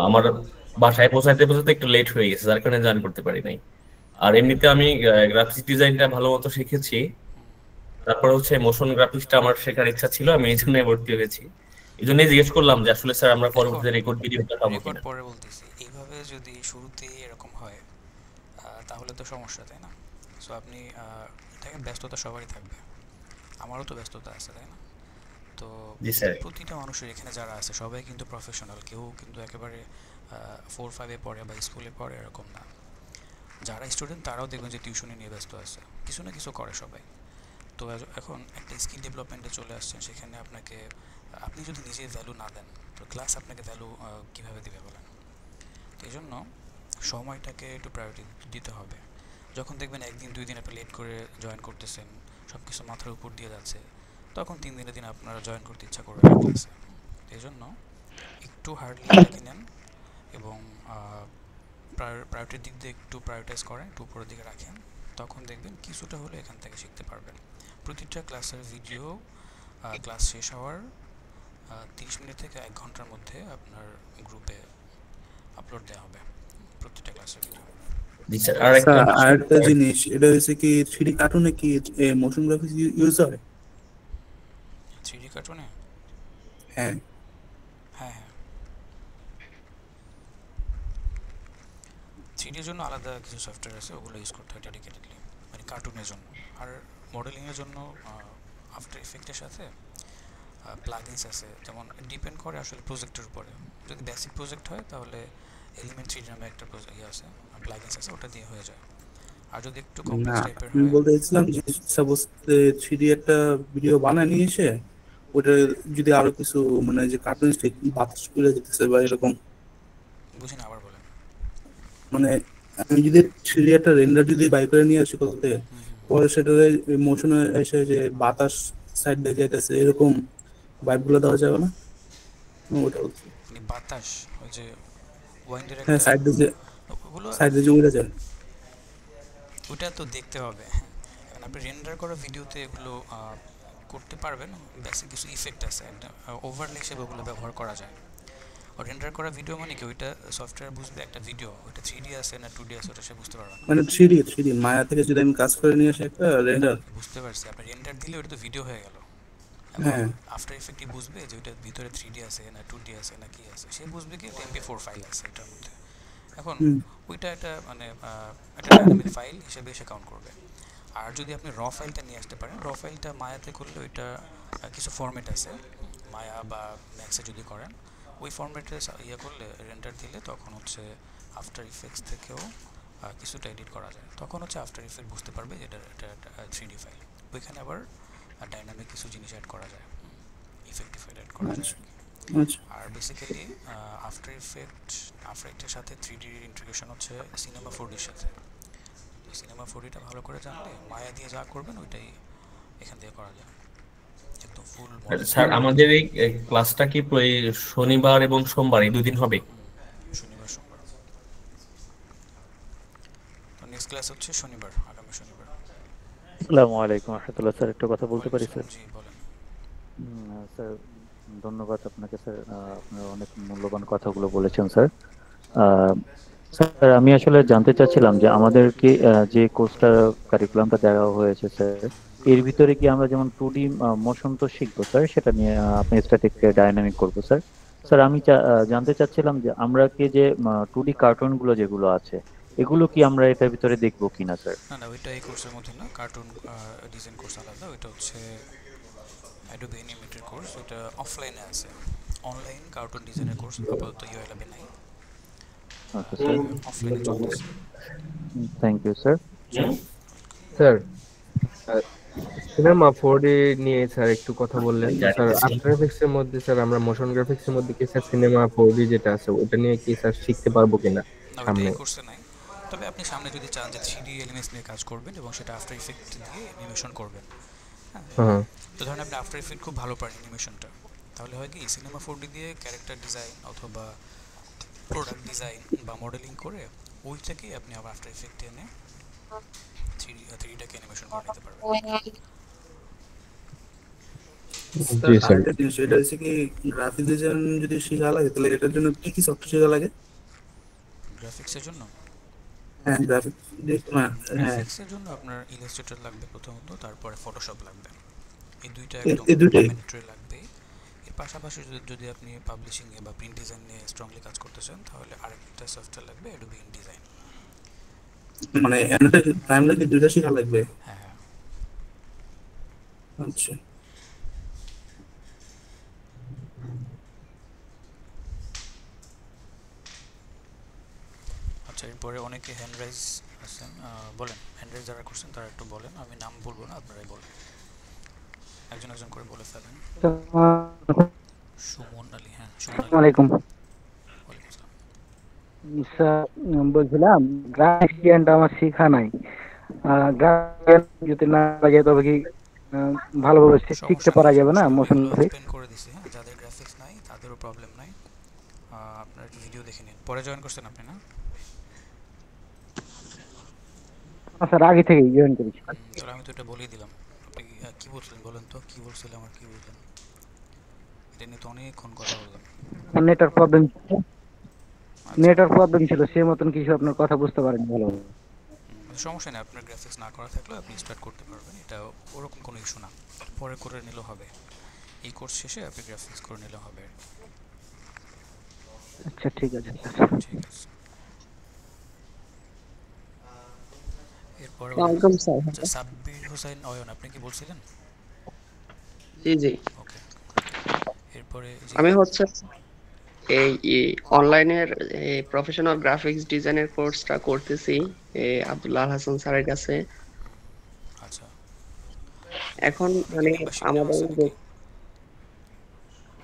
আমার বাসায় পৌঁছাতে পৌঁছাতে একটু লেট হয়ে গেছে, যার কারণে জয়েন করতে পারি নাই। আর এমনিতে আমি গ্রাফিক্স ডিজাইনটা ভালো মতো শিখেছি। তারপর হচ্ছে মোশন গ্রাফিক্সটা আমার শেখার ইচ্ছা ছিল, আমি এই জন্যই ভর্তি হয়েছি। এই জন্যই জিজ্ঞেস করলাম যে আসলে স্যার আমরা এখন পরবর্তীতে রেকর্ড ভিডিওটা পাবো রেকর্ড কিনা। পরে বলতেছি, এইভাবে যদি শুরুতেই এরকম হয় তাহলে তো সমস্যা, তাই না? সো আপনি দেখেন, ব্যস্ততা সবারই থাকবে, আমারও তো ব্যস্ততা আছে, তাই না? তো জি স্যার। প্রতিটা মানুষের এখানে যারা আছে সবাই কিন্তু প্রফেশনাল, কেউ কিন্তু একেবারে 4-5-এ পড়ে বা স্কুলে পড়ে এরকম না। যারা স্টুডেন্ট তারাও দেখবেন যে টিউশনে নিয়ে ব্যস্ত আছে, কিছু না কিছু করে সবাই। তো এখন একটা স্কিল ডেভেলপমেন্টে চলে আসছেন, সেখানে আপনাকে, আপনি যদি নিজে ভ্যালু না দেন তো ক্লাস আপনাকে ভ্যালু কীভাবে দেবে বলেন? তো এই জন্য সময়টাকে একটু প্রায়োরিটি দিতে হবে। যখন দেখবেন 1 দিন 2 দিন আপনি লেট করে জয়েন করতেছেন, সব কিছু মাথার উপর দিয়ে যাচ্ছে, তখন 3 দিনের দিন আপনারা জয়েন করতে ইচ্ছা করবে না ক্লাসে। এই জন্য একটু হার্ডলি দেখে নেন এবং প্রায়োরিটির দিক দিয়ে একটু প্রায়োরিটাইজ করেন, একটু উপরের দিকে রাখেন, তখন দেখবেন কিছুটা হলে এখান থেকে শিখতে পারবেন। প্রতিটা ক্লাসের ভিডিও ক্লাস শেষ হওয়ার 30 মিনিট থেকে 1 ঘন্টার মধ্যে আপনার গ্রুপে আপলোড দেওয়া হবে প্রতিটা ক্লাসের ভিডিও। জি স্যার। আর একটা স্যার আরেকটা জিনিস, এটা হচ্ছে কি 3D কার্টুনে কি মোশন গ্রাফিক্স ইউজ হয়? 3D কার্টুনে? হ্যাঁ। হ্যাঁ হ্যাঁ, 3Dর জন্য আলাদা কিছু সফটওয়্যার আছে, ওগুলো ইউজ করতে হয় ডেডিকেটেডলি, মানে কার্টুনের জন্য। আর মডেলিংয়ের জন্য আফটার ইফেক্টের সাথে প্লাগইনস আছে, যেমন ডিপেন্ড করে আসলে প্রজেক্টের উপরে। যদি বেসিক প্রজেক্ট হয় তাহলে এলিমেন্ট 3D নামে একটা আছে, প্লাগইনস আছে, ওটা দিয়ে হয়ে যায়। আর যদি একটু না, কমপ্লেক্স টাইপের আমি হয়, বলতে চাইছিলাম যে সাপোজ 3D একটা ভিডিও বানায় নিয়ে এসে ওটা যদি আরো কিছু মানে যে কার্টুনিস্টিক বাতাস করে যেতেছে বা এরকম, বুঝি না, আবার বলেন। মানে আমি যদি 3D একটা রেন্ডার যদি বাই করে নিয়ে আসি কোথা থেকে, পরে সেটাতে মোশনে এসে যে বাতাস সাইড দিয়ে যাইতেছে এরকম ভাইবগুলো দেওয়া যাবে না? ওটা বলছি। মানে বাতাস, ওই যে ওয়াইন্ডের হ্যাঁ, একটা, ওগুলো সাইড দিয়ে যে উড়ে যায়। ওটা তো দেখতে হবে। এখন আপনি রেন্ডার করা ভিডিওতে এগুলো করতে পারবেন, বেসিক কিছু ইফেক্ট আছে, একটা ওভারলে হিসেবে ওগুলো ব্যবহার করা যায়। আর রেন্ডার করা ভিডিও মানে কি, ওইটা সফটওয়্যার বুঝবে একটা ভিডিও ওইটা 3D আছে না 2D আছে ওটা সে বুঝতে পারবে না। মানে 3D মায়া থেকে যদি আমি কাজ করে নিয়ে আসি একটা রেন্ডার, বুঝতে পারছি, আপনি রেন্ডার দিলে ওটা তো ভিডিও হয়ে গেল। হ্যাঁ, আফটার ইফেক্টই বুঝবে যে ওইটার ভিতরে 3D আছে না 2D আছে না কি আছে, সে বুঝবে কি MP4 ফাইল আছে এটার মধ্যে। এখন ওইটা একটা মানে একটা ডাইনামিক ফাইল হিসেবে সে কাউন্ট করবে। আর যদি আপনি র ফাইলটা নিয়ে আসতে পারেন, র ফাইলটা মায়াতে করলে ওইটা কিছু ফরম্যাট আছে, মায়া বা ম্যাক্সে যদি করেন ওই ফরম্যাটে ইয়ে করলে, রেন্ডার দিলে তখন হচ্ছে আফটার ইফেক্টস থেকেও কিছুটা এডিট করা যায়। তখন হচ্ছে আফটার ইফেক্ট বুঝতে পারবে যে এটা 3D ফাইল। ওইখানে আবার ডাইনামিক কিছু জিনিস অ্যাড করা যায়, ইফেক্ট অ্যাড করা যায়। আর বেসিক্যালি আফটার ইফেক্টের সাথে 3D ইন্টিগ্রেশন হচ্ছে সিনেমা 4Dর সাথে। তো সিনেমা 4Dটা ভালো করে জানলে মায়া দিয়ে যা করবেন ওইটাই এখান থেকে করা যায় একদম ফুল। স্যার আমাদের এই ক্লাসটা কি শনিবার এবং সোমবার এই 2 দিন হবে? শনিবার সোমবার। তো নেক্সট ক্লাস হচ্ছে শনিবার, আগামী শনিবার। আসসালামু আলাইকুম রাহমাতুল্লাহ। স্যার একটু কথা বলতে পারি স্যার? জি বলেন। স্যার ধন্যবাদ আপনাকে স্যার, আপনারা অনেক মূল্যবান কথাগুলো বলেছেন স্যার। স্যার আমি আসলে জানতে চাচ্ছিলাম যে আমাদেরকে যে কোর্সটা কারিকুলামটা দেওয়া হয়েছে স্যার, এর ভিতরে কি আমরা যেমন 2D মোশন তো শিখবো স্যার, সেটা নিয়ে আপনি স্ট্যাটিক ডাইনামিক করবো স্যার। স্যার আমি জানতে চাচ্ছিলাম যে আমরা কি যে 2D কার্টুনগুলো যেগুলো আছে এগুলো কি আমরা এটার ভিতরে দেখবো কিনা স্যার? না ওইটা এই কোর্সের মধ্যে না, কার্টুন ডিজাইন কোর্স আলাদা, ওইটা হচ্ছে অ্যাডোবি অ্যানিমেটর কোর্স, ওইটা অফলাইনে আছে। অনলাইন কার্টুন ডিজাইনের কোর্স আপাতত ইউএলএবে নাই। ওকে স্যার, অফলাইনে চলতেছে। Thank you sir. Sir cinema 4D নিয়ে স্যার একটু কথা বললেন স্যার। আফটার এফেক্টস এর মধ্যে স্যার আমরা মোশন গ্রাফিক্স এর মধ্যে কি স্যার সিনেমা 4D যেটা আছে ওটা নিয়ে কি স্যার শিখতে পারবো কিনা সামনে? এই কোর্সে নাই, তবে আপনি সামনে যদি চান যে 3D এলিমেন্টস নিয়ে কাজ করবেন এবং সেটা আফটার ইফেক্ট দিয়ে অ্যানিমেশন করবেন, হ্যাঁ, তো ধরেন আপনি আফটার ইফেক্ট খুব ভালো পারেন অ্যানিমেশনটা, তাহলে হয় কি সিনেমা 4D দিয়ে ক্যারেক্টার ডিজাইন অথবা প্রোডাক্ট ডিজাইন বা মডেলিং করে ওই থেকেই আপনি আবার আফটার ইফেক্টে এনে থ্রিটাকে অ্যানিমেশন করে নিতে পারবেন। স্যার আরেকটা জিনিস, এটা হচ্ছে কি গ্রাফিক ডিজাইন যদি শেখা লাগে তাহলে এটার জন্য কি কি সফটওয়্যার শেখা লাগে? গ্রাফিক্সের জন্য হ্যাঁ গ্রাফিক্সের জন্য আপনার ইলাস্ট্রেটর লাগবে প্রথমত, তারপরে ফটোশপ লাগবে। এই দুইটা একদম এই দুইটাই ম্যান্ডেটরি লাগবে। এর পাশাপাশি যদি আপনি পাবলিশিং এ বা প্রিন্ট ডিজাইন নিয়ে স্ট্রংলি কাজ করতে চান তাহলে আরেকটা সফটওয়্যার লাগবে, অ্যাডোবি ইনডিজাইন। মানে টাইম লাগে, দুইটা শেখা লাগবে। হ্যাঁ। আচ্ছা। আচ্ছা, এরপরে অনেকে হ্যান্ড রাইজ আছেন, বলেন হ্যান্ড রাইজ যারা করছেন তারা একটু বলেন, আমি নাম বলবো না, আপনারাই বলেন, একজন একজন করে বলে ফেলেন। সুমন আলী, হ্যাঁ সুমন আলী। ওয়ালাইকুম স্যার, বলছিলাম গ্রাফিক্স ডিজাইনটা আমার শেখা নাই। গ্রাফিক্স যদি না লাগে তবে কি ভালোভাবে শিখতে পারা যাবে না মোশন গ্রাফিক্স? ওপেন করে দিছি, হ্যাঁ যাদের গ্রাফিক্স নাই তাদেরও প্রবলেম নাই, আপনারা একটু ভিডিও দেখে নিন। পরে জয়েন করছেন আপনি না? স্যার আগে থেকেই জয়েন করেছি। তাহলে আমি তো এটা বলেই দিলাম। আপনি কি বলছিলেন বলেন তো, কি বলছিলেন আমার, কি বললেন? এটা নিয়ে তো অনেকক্ষণ কথা বললাম। নেটওয়ার্ক প্রবলেম ছিল, সেই মতন কিছু আপনার কথা বুঝতে পারেন ভালো। সমস্যা নেই, আপনার গ্রাফিক্স না করা থাকলেও আপনি স্টার্ট করতে পারবেন, এটা ওরকম কোনো ইস্যু না। পরে করে নিলেও হবে, এই কোর্স শেষে আপনি গ্রাফিক্স করে নিলেও হবে। আচ্ছা ঠিক আছে ঠিক আছে। এরপরে সাব্বির হোসেন অয়ন, আপনি কি বলছিলেন? জি জি, ওকে। এরপরে আমি হচ্ছে এই অনলাইনের প্রফেশনাল গ্রাফিক্স ডিজাইনের কোর্সটা করতেছি আব্দুল্লাহ হাসান স্যারের কাছে। আচ্ছা, এখন মানে আমাদের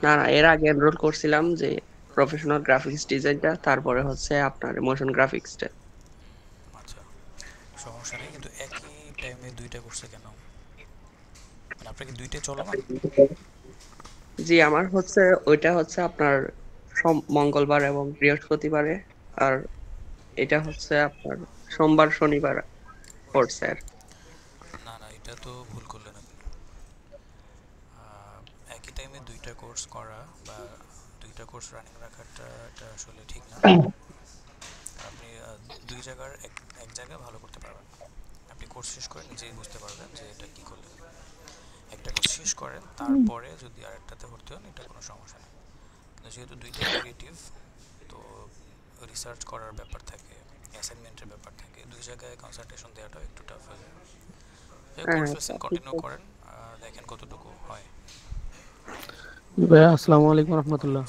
না এর আগে এনরোল করছিলাম যে প্রফেশনাল গ্রাফিক্স ডিজাইনটা, তারপরে হচ্ছে আপনার মোশন গ্রাফিক্সটা। আচ্ছা, সমস্যা নেই, কিন্তু একই টাইমে দুইটা করছে কেন? মানে আপনাকে দুইটা চলমান? জি, আমার হচ্ছে ওইটা হচ্ছে আপনার মঙ্গলবার এবং বৃহস্পতিবারে, আর এটা হচ্ছে আপনার সোমবার শনিবার কোর্স স্যার। না না, এটা তো ভুল করলেন আপনি। একই টাইমে দুইটা কোর্স করা বা দুইটা কোর্স রানিং রাখাটা এটা আসলে ঠিক না। আপনি দুই জায়গার এক জায়গায় ভালো করতে পারবেন। আপনি কোর্স শেষ করে নিজেই বুঝতে পারবেন যে এটা কি করলেন। একটা কোর্স শেষ করেন, তারপরে যদি আরেকটাতে ভর্তি হন এটা কোনো সমস্যা নেই। কিন্তু যেহেতু দুইটাই ক্রিয়েটিভ, তো রিসার্চ করার ব্যাপার থাকে, অ্যাসাইনমেন্টের ব্যাপার থাকে, দুই জায়গায় কনসালটেশন দেওয়াটা একটু টাফ হয়ে যায়। করতেছেন, কন্টিনিউ করেন, দেখেন কতটুকু হয়। ভাই আসসালামু আলাইকুম রাহমাতুল্লাহ।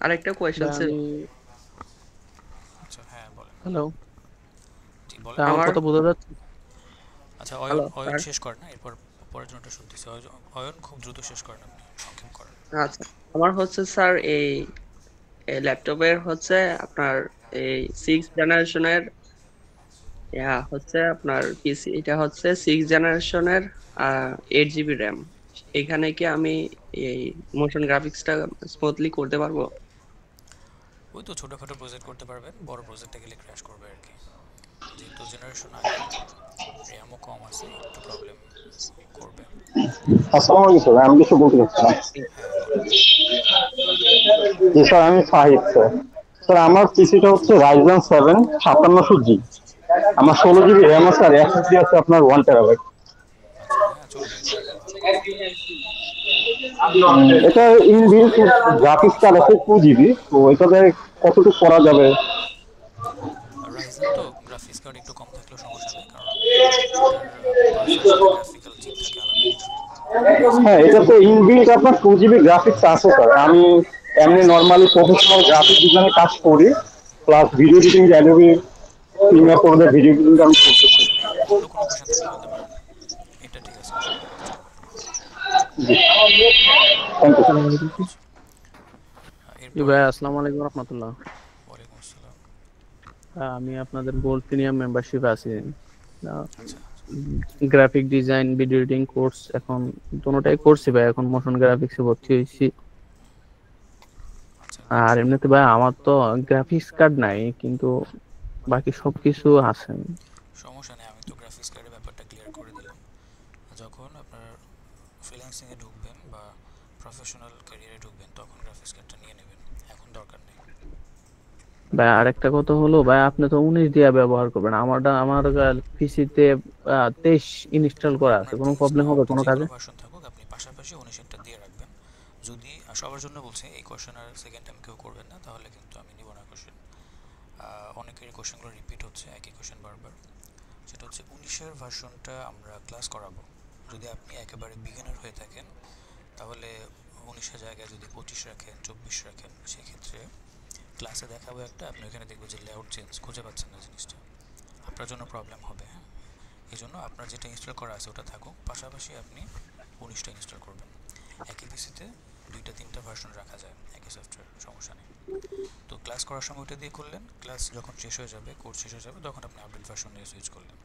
আরেকটা কোয়েশ্চেন স্যার। আচ্ছা হ্যাঁ বলেন। হ্যালো, জি বলেন। আমার কথা বোঝা যাচ্ছে? আচ্ছা, অয়ন শেষ করেন না, এরপর পরের জনটা শুনতেছি। অয়ন খুব দ্রুত শেষ করেন, আপনি সংক্ষেপ করেন। আচ্ছা, আমার হচ্ছে স্যার এই ল্যাপটপের হচ্ছে আপনার এই 6th জেনারেশনের হচ্ছে আপনার পিসি, এটা হচ্ছে 6th জেনারেশনের 8 GB র্যাম। এখানে কি আমি এই মোশন গ্রাফিক্সটা স্মুথলি করতে পারবো? ওই তো ছোটখাটো প্রজেক্ট করতে পারবেন, বড় প্রজেক্টে গেলে ক্র্যাশ করবে আর কি। যেহেতু জেনারেশন আগে, র্যামও কম আছে, একটু প্রবলেম করবে। আসসালামু আলাইকুম স্যার, আমি কিছু বলতে চাচ্ছিলাম। জি স্যার, আমি ফাহিদ স্যার। স্যার আমার পিসিটা হচ্ছে রাইজেন 7 5700G, আমার 16 GB র্যাম আছে আর এসএসডি আছে আপনার 1 TB। এটা ইনবিল্ট গ্রাফিক্স কার্ড আছে 2 GB, তো এটাতে কতটুকু করা যাবে? রাইজেন তো গ্রাফিক্স কার্ড একটু কম থাকলেও সমস্যা নেই, কারণ গ্রাফিক্যাল চিপ থাকে আলাদা একটা। হ্যাঁ, এটা তো ইনবিল্ট আপনার 2 GB গ্রাফিক্স আছে স্যার। আমি এমনি নরমালি প্রফেশনাল গ্রাফিক ডিজাইনে কাজ করি, plus video editing Adobe Premiere প্রোতে ভিডিও এডিটিং আমি করতেছি। অন্য কোনো কোশ্চেন থাকলে বলতে পারেন, এটা ঠিক আছে। জি থ্যাংক ইউ। ভাই আসসালামু আলাইকুম রাহমাতুল্লাহ। ওয়ালাইকুম আসসালাম। আমি আপনাদের গোল্ড প্রিমিয়াম মেম্বারশিপ আছি। Graphic design, video editing course এখন দুটোটাই করছি ভাই, এখন মোশন গ্রাফিক্সে ভর্তি হয়েছি। আর এমনিতে ভাই আমার তো গ্রাফিক্স কার্ড নাই, কিন্তু বাকি সবকিছু আছে। সমস্যা নেই, আমি তো গ্রাফিক্স কার্ডের ব্যাপারটা ক্লিয়ার করে দিলাম। যখন আপনার ফ্রিল্যান্সিংয়ে ঢুকবেন বা প্রফেশনাল ক্যারিয়ারে ঢুকবেন তখন গ্রাফিক্স কার্ডটা নিয়ে নেবেন, এখন দরকার নেই। ভাই আরেকটা কথা হলো ভাই, আপনি তো 19 দিয়া ব্যবহার করবেন, আমার পিসিতে 23 ইনস্টল করা আছে, কোনো প্রবলেম হবে কোনো কাজে? ভার্সন থাকুক আপনি পাশাপাশি 19 দিয়ে রাখবেন। যদি সবার জন্য বলছি এই কোশ্চেন আর সেকেন্ড টাইম কেউ করবেন না, তাহলে কিন্তু আমি নিব না কোশ্চেন। অনেকেরই কোশ্চেনগুলো রিপিট হচ্ছে, একই কোশ্চেন বারবার। সেটা হচ্ছে 19 ভার্সনটা আমরা ক্লাস করাবো। যদি আপনি একেবারে বিগিনার হয়ে থাকেন তাহলে 19 জায়গায় যদি 25 রাখেন, 24 রাখেন, সেক্ষেত্রে ক্লাসে দেখাবো একটা, আপনি ওখানে দেখবো যে লেআউট চেঞ্জ খুঁজে পাচ্ছেন না, জিনিসটা আপনার জন্য প্রবলেম হবে। হ্যাঁ, এই জন্য আপনার যেটা ইনস্টল করা আছে ওটা থাকুক, পাশাপাশি আপনি 19টা ইনস্টল করবেন। একই পিসিতে 2-3টা ভার্সন রাখা যায়, একই সফটওয়্যার, সমস্যা নেই। তো ক্লাস করার সময় ওটা দিয়ে করলেন, ক্লাস যখন শেষ হয়ে যাবে, কোর্স শেষ হয়ে যাবে, তখন আপনি আপডেট ভার্সন নিয়ে সুইচ করলেন।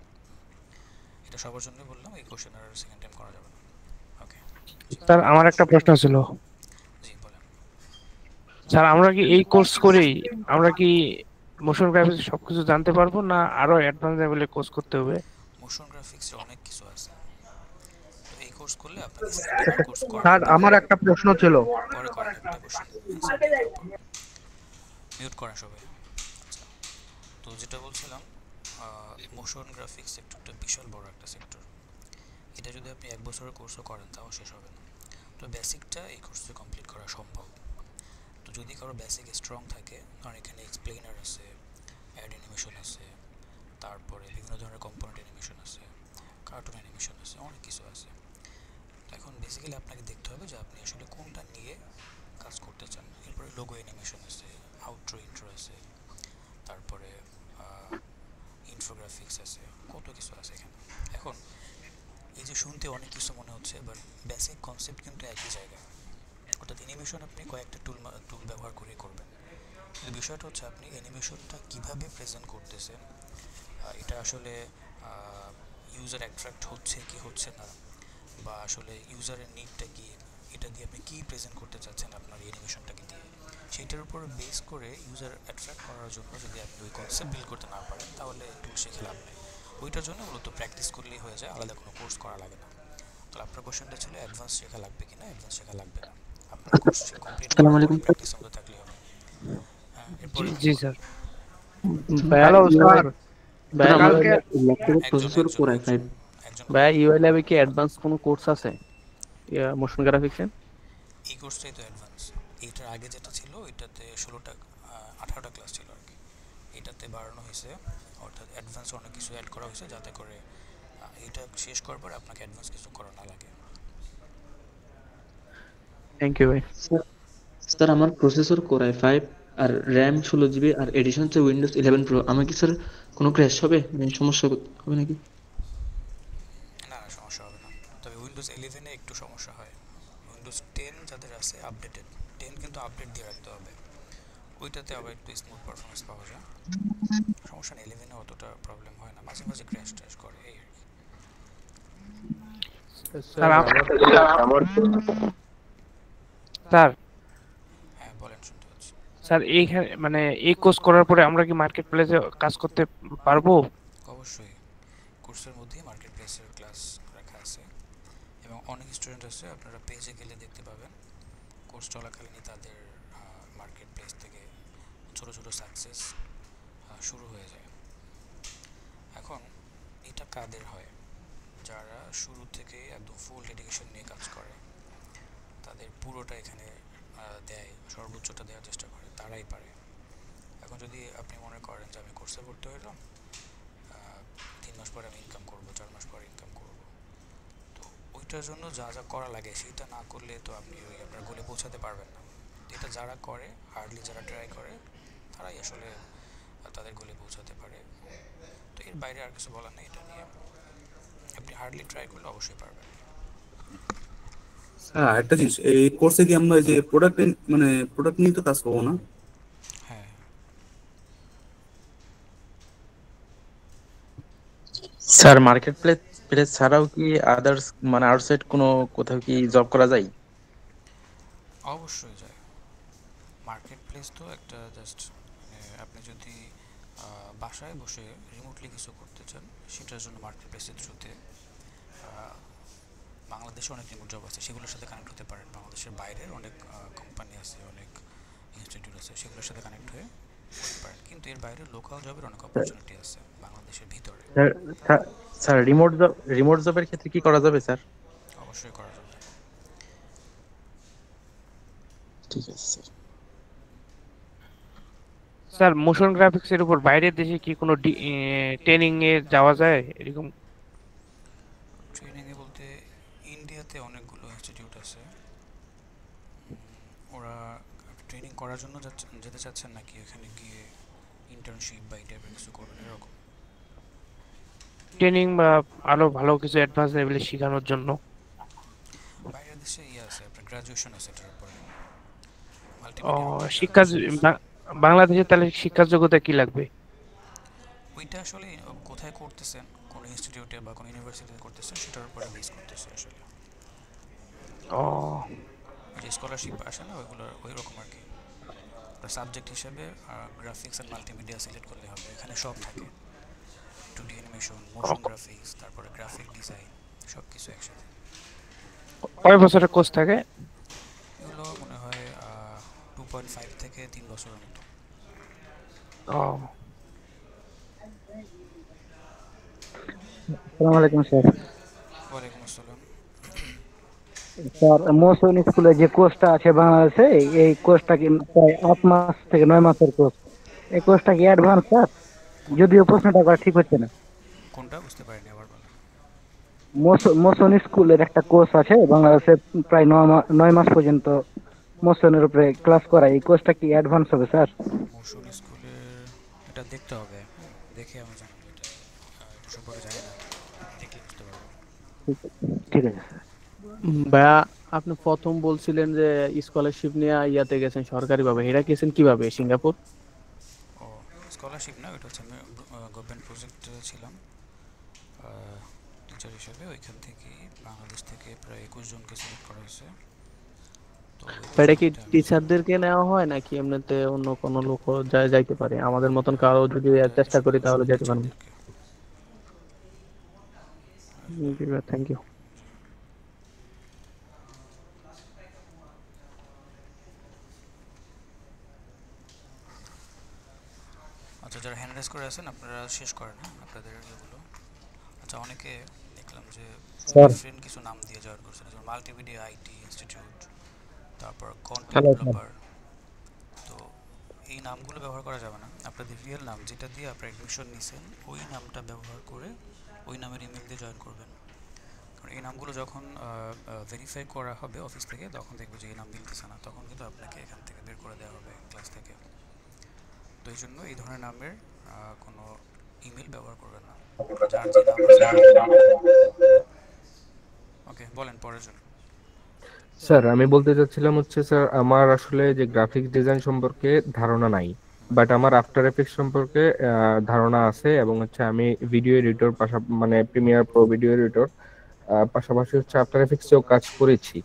এটা সবার জন্যই বললাম, এই কোশ্চেন আর সেকেন্ড টাইম করা যাবে না। ওকে স্যার, আমার একটা প্রশ্ন ছিল। স্যার, আমরা কি এই কোর্স করেই আমরা কি মোশন গ্রাফিক্স সবকিছু জানতে পারবো, না আরো অ্যাডভান্স লেভেলে কোর্স করতে হবে? মোশন গ্রাফিক্সে অনেক কিছু আছে, তো এই কোর্স করলে আপনাকে সেকেন্ড কোর্স করা স্যার, আমার একটা প্রশ্ন ছিল। পরে করেন, একটা কোশ্চেন মিউট করেন সবাই। আচ্ছা, তো যেটা বলছিলাম, মোশন গ্রাফিক্স সেক্টরটা বিশাল বড় একটা সেক্টর। এটা যদি আপনি 1 বছরের কোর্সও করেন তাও শেষ হবে না। তো বেসিকটা এই কোর্সে কমপ্লিট করা সম্ভব। তো যদি কারো বেসিক স্ট্রং থাকে, কারণ এখানে এক্সপ্লেইনার আছে, অ্যাড অ্যানিমেশন আছে, তারপরে বিভিন্ন ধরনের কম্পোনেন্ট অ্যানিমেশন আছে, কার্টুন অ্যানিমেশন আছে, অনেক কিছু আছে। এখন বেসিক্যালি আপনাকে দেখতে হবে যে আপনি আসলে কোনটা নিয়ে কাজ করতে চান। এরপরে লোগো অ্যানিমেশন আছে, আউটরো ইন্ট্রো আছে, তারপরে ইনফোগ্রাফিক্স আছে, কত কিছু আছে এখানে। এখন এই যে শুনতে অনেক কিছু মনে হচ্ছে, বাট বেসিক কনসেপ্ট কিন্তু একই জায়গায়। অর্থাৎ অ্যানিমেশন আপনি কয়েকটা টুল ব্যবহার করে করবেন, কিন্তু বিষয়টা হচ্ছে আপনি অ্যানিমেশনটা কীভাবে প্রেজেন্ট করতেছেন, এটা আসলে ইউজার অ্যাট্রাক্ট হচ্ছে কি হচ্ছে না, বা আসলে ইউজারের নিডটা কি, এটা দিয়ে আপনি কী প্রেজেন্ট করতে চাচ্ছেন আপনার অ্যানিমেশনটাকে দিয়ে, সেইটার উপর বেস করে ইউজার অ্যাট্রাক্ট করার জন্য যদি আপনি ওই কনসেপ্ট বিল্ড করতে না পারেন তাহলে টুল শিখে লাভ নেই। ওইটার জন্য মূলত প্র্যাকটিস করলেই হয়ে যায়, আলাদা কোনো কোর্স করা লাগে না। তাহলে আপনার কোশ্চেনটা ছিল অ্যাডভান্স শেখা লাগবে কিনা, অ্যাডভান্স শেখা লাগবে না, আপনার কোর্স কমপ্লিট করার পরে প্র্যাকটিস মতো থাকলেই হবে। হ্যাঁ, এরপরে জি স্যার। হ্যালো স্যার, কালকে ল্যাপটপ প্রসেসর কোর i5 ভাই, ইউআই ল্যাবে কি অ্যাডভান্স কোনো কোর্স আছে মোশন গ্রাফিক্সের? এই কোর্সটাই তো অ্যাডভান্স। এইটার আগে যেটা ছিল ওইটাতে 18টা ক্লাস ছিল আর কি, এটাতে বাড়ানো হয়েছে, অর্থাৎ অ্যাডভান্স অনেক কিছু অ্যাড করা হয়েছে যাতে করে এটা শেষ করার পর আপনাকে অ্যাডভান্স কিছু করা না লাগে। থ্যাংক ইউ ভাই। স্যার, আমার প্রসেসর কোর i5 আর র্যাম 16 GB আর এডিশন হচ্ছে উইন্ডোজ 11 প্রো। আমার কি স্যার কোনো ক্র্যাশ হবে, সমস্যা হবে নাকি? না, সমস্যা হবে না, তবে উইন্ডোজ 11-এ একটু সমস্যা হয়। উইন্ডোজ 10 যাদের আছে আপডেটেড, 10 কিন্তু আপডেট দিয়ে রাখতে হবে, ওইটাতে আবার একটু স্মুথ পারফরমেন্স পাওয়া যায়। সমস্যা নেই, 11-এ অতটা প্রবলেম হয় না, মাঝে মাঝে ক্র্যাশ ট্র্যাশ করে এই আর কি। স্যার, হ্যাঁ বলেন, শুনতে পাচ্ছি। স্যার, এইখানে মানে এই কোর্স করার পরে আমরা কি মার্কেট প্লেসে কাজ করতে পারবো? অবশ্যই, কোর্সের মধ্যেই মার্কেট প্লেসের ক্লাস রাখা আছে এবং অনেক স্টুডেন্ট আছে, আপনারা পেজে গেলে দেখতে পাবেন কোর্স চলাকালীনই তাদের মার্কেট প্লেস থেকে ছোটো ছোটো সাকসেস শুরু হয়ে যায়। এখন এটা কাদের হয়? যারা শুরু থেকে একদম ফুল ডেডিকেশন নিয়ে কাজ করে, তাদের পুরোটা এখানে দেয়, সর্বোচ্চটা দেওয়ার চেষ্টা করে, তারাই পারে। এখন যদি আপনি মনে করেন যে আমি কোর্সে ভর্তি হইলাম, 3 মাস পরে আমি ইনকাম করবো, 4 মাস পরে ইনকাম করবো, তো ওইটার জন্য যা যা করা লাগে সেটা না করলে তো আপনি আপনার গোলে পৌঁছাতে পারবেন না। এটা যারা করে, হার্ডলি যারা ট্রাই করে, তারাই আসলে তাদের গোলে পৌঁছাতে পারে। তো এর বাইরে আর কিছু বলার নেই এটা নিয়ে, আপনি হার্ডলি ট্রাই করলে অবশ্যই পারবেন। হ্যাঁ, একটা জিনিস, এই কোর্সে কি আমরা যে প্রোডাক্ট নিয়ে তো কাজ করবো না? হ্যাঁ, স্যার, মার্কেট প্লেস ছাড়াও কি আদার্স মানে আউটসাইড কোনো কোথাও কি জব করা যায়? অবশ্যই যায়। মার্কেট প্লেস তো একটা জাস্ট আপনি যদি বাসায় বসে রিমোটলি কিছু করতে চান সেটার জন্য মার্কেট প্লেসের থ্রুতে বাংলাদেশে অনেক রিমোট জব আছে, সেগুলোর সাথে কানেক্ট হতে পারেন। বাংলাদেশের বাইরের অনেক কোম্পানি আছে, অনেক ইনস্টিটিউট আছে, সেগুলোর সাথে কানেক্ট হয়ে করতে পারেন। কিন্তু এর বাইরে লোকাল জবের অনেক অপরচুনিটি আছে বাংলাদেশের ভিতরে। স্যার রিমোট জবের ক্ষেত্রে কি করা যাবে স্যার? অবশ্যই করা যাবে। ঠিক আছে স্যার। স্যার মোশন গ্রাফিক্স এর উপর বাইরের দেশে কি কোনো ট্রেনিং এ যাওয়া যায় এরকম? ট্রেনিং এ বলতে ইন্ডিয়াতে অনেকগুলো ইনস্টিটিউট আছে। ওরা ট্রেনিং করার জন্য যেতে চাচ্ছেন নাকি এখানে গিয়ে ইন্টার্নশিপ বা এই টাইপের কিছু করবেন এরকম? ট্রেনিং বা আরো ভালো কিছু অ্যাডভান্স লেভেলে শেখানোর জন্য। বাইরের দেশে আছে, আপনার গ্রাজুয়েশন আছে এটার উপরে। ও শিক্ষা বাংলাদেশে তাহলে শিক্ষার যোগ্যতা কি লাগবে? ওইটা আসলে কোথায় করতেছেন, কোন ইনস্টিটিউটে বা কোন ইউনিভার্সিটিতে করতেছেন সেটার উপরে বেস করতেছে আসলে। ও যে স্কলারশিপ আসে না ওইগুলো ওই রকম আর কি। সাবজেক্ট হিসেবে গ্রাফিক্স এন্ড মাল্টিমিডিয়া সিলেক্ট করলে হবে, এখানে সব থাকে, 2D অ্যানিমেশন, মোশন গ্রাফিক্স, তারপরে গ্রাফিক ডিজাইন, সব কিছু একসাথে। কয় বছরের কোর্স থাকে? এগুলো মনে হয় 2.5 থেকে 3 বছরের মতো। ও আসসালামু আলাইকুম স্যার। ওয়ালাইকুম আসসালাম। স্যার মোশন স্কুলে যে কোর্সটা আছে বাংলাদেশে, এই কোর্সটা কি প্রায় 8 মাস থেকে 9 মাসের কোর্স। এই কোর্সটা কি অ্যাডভান্স স্যার? যদিও প্রশ্নটা করা ঠিক হচ্ছে না। কোনটা বুঝতে পারিনি আবার বলেন। মোশন স্কুলের একটা কোর্স আছে বাংলাদেশে, প্রায় 9 মাস পর্যন্ত মোশনের উপরে ক্লাস করা। এই কোর্সটা কি অ্যাডভান্স হবে স্যার? মোশন স্কুলের এটা দেখতে হবে, দেখে আমি জানাবো। এটা এটা সম্পর্কে জানি না, দেখলে বুঝতে পারবো। ঠিক আছে স্যার। ভাইয়া আপনি প্রথম বলছিলেন যে স্কলারশিপ নিয়ে ইয়াতে গেছেন সরকারিভাবে, এটা গেছেন কিভাবে সিঙ্গাপুর? ও স্কলারশিপ না, এটা হচ্ছে আমি গভর্নমেন্ট প্রজেক্টে ছিলাম টিচার হিসেবে। ওইখান থেকে বাংলাদেশ থেকে প্রায় 21 জনকে সিলেক্ট করা হয়েছে। তো এটা কি টিচারদেরকে নেওয়া হয় নাকি এমনিতে অন্য কোনো লোক যাইতে পারে? আমাদের মতন কারো যদি চেষ্টা করি তাহলে যেতে পারবো। Thank you. আচ্ছা, যারা হ্যান্ড রেজ করে আছেন আপনারা শেষ করেন, হ্যাঁ আপনাদের ইয়েগুলো। আচ্ছা, অনেকে দেখলাম যে ডিফারেন্ট কিছু নাম দিয়ে জয়েন করছেন, যেমন মাল্টিমিডিয়া আইটি ইনস্টিটিউট, তারপর কন্টেন্ট ডেভেলপার। তো এই নামগুলো ব্যবহার করা যাবে না। আপনাদের রিয়েল নাম যেটা দিয়ে আপনারা অ্যাডমিশন নিছেন ওই নামটা ব্যবহার করে ওই নামের ইমেল দিয়ে জয়েন করবেন। কারণ এই নামগুলো যখন ভেরিফাই করা হবে অফিস থেকে, তখন দেখবে যে এই নাম মিলতেছে না, তখন কিন্তু আপনাকে এখান থেকে বের করে দেওয়া হবে ক্লাস থেকে। তো এই জন্য এই ধরনের নামের কোনো ইমেল ব্যবহার করবেন না, যার যে নাম আছে। ওকে, বলেন পরের জন্য। স্যার আমি বলতে চাচ্ছিলাম হচ্ছে স্যার আমার আসলে যে গ্রাফিক্স ডিজাইন সম্পর্কে ধারণা নাই, বাট আমার আফটার এফেক্টস সম্পর্কে ধারণা আছে, এবং হচ্ছে আমি ভিডিও এডিটর মানে প্রিমিয়ার প্রো ভিডিও এডিটর পাশাপাশি হচ্ছে আফটার এফেক্টসেও কাজ করেছি।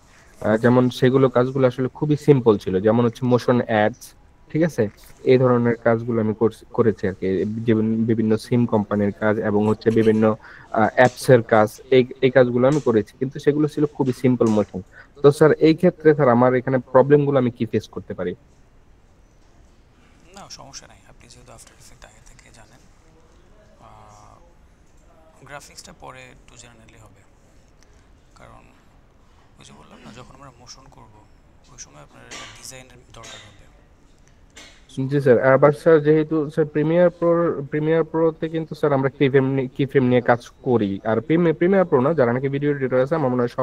যেমন সেগুলো কাজগুলো আসলে খুবই সিম্পল ছিল, যেমন হচ্ছে মোশন অ্যাডস, ঠিক আছে, এই ধরনের কাজগুলো আমি করেছি আর কি। বিভিন্ন সিম কোম্পানির কাজ এবং হচ্ছে বিভিন্ন অ্যাপস এর কাজ, এই কাজগুলো আমি করেছি, কিন্তু সেগুলো ছিল খুবই সিম্পল মোশন। তো স্যার এই ক্ষেত্রে স্যার আমার এখানে প্রবলেমগুলো আমি কি ফেস করতে পারি? না, সমস্যা নাই, আপনি যেহেতু আফটার এফেক্ট আগে থেকে জানেন, গ্রাফিক্সটা পরে একটু জেনে নিলে হবে। কারণ ওই যে বললাম না, যখন আমরা মোশন করব ওই সময় আপনার ডিজাইনের দরকার হবে। জি স্যার, আবার স্যার যেহেতু স্যার প্রিমিয়ার প্রোতে কিন্তু স্যার আমরা কি ফ্রেম নিয়ে কাজ করি, আর প্রিমিয়ার প্রো না, যারা নাকি ভিডিও এডিটর আছে আমার মনে হয়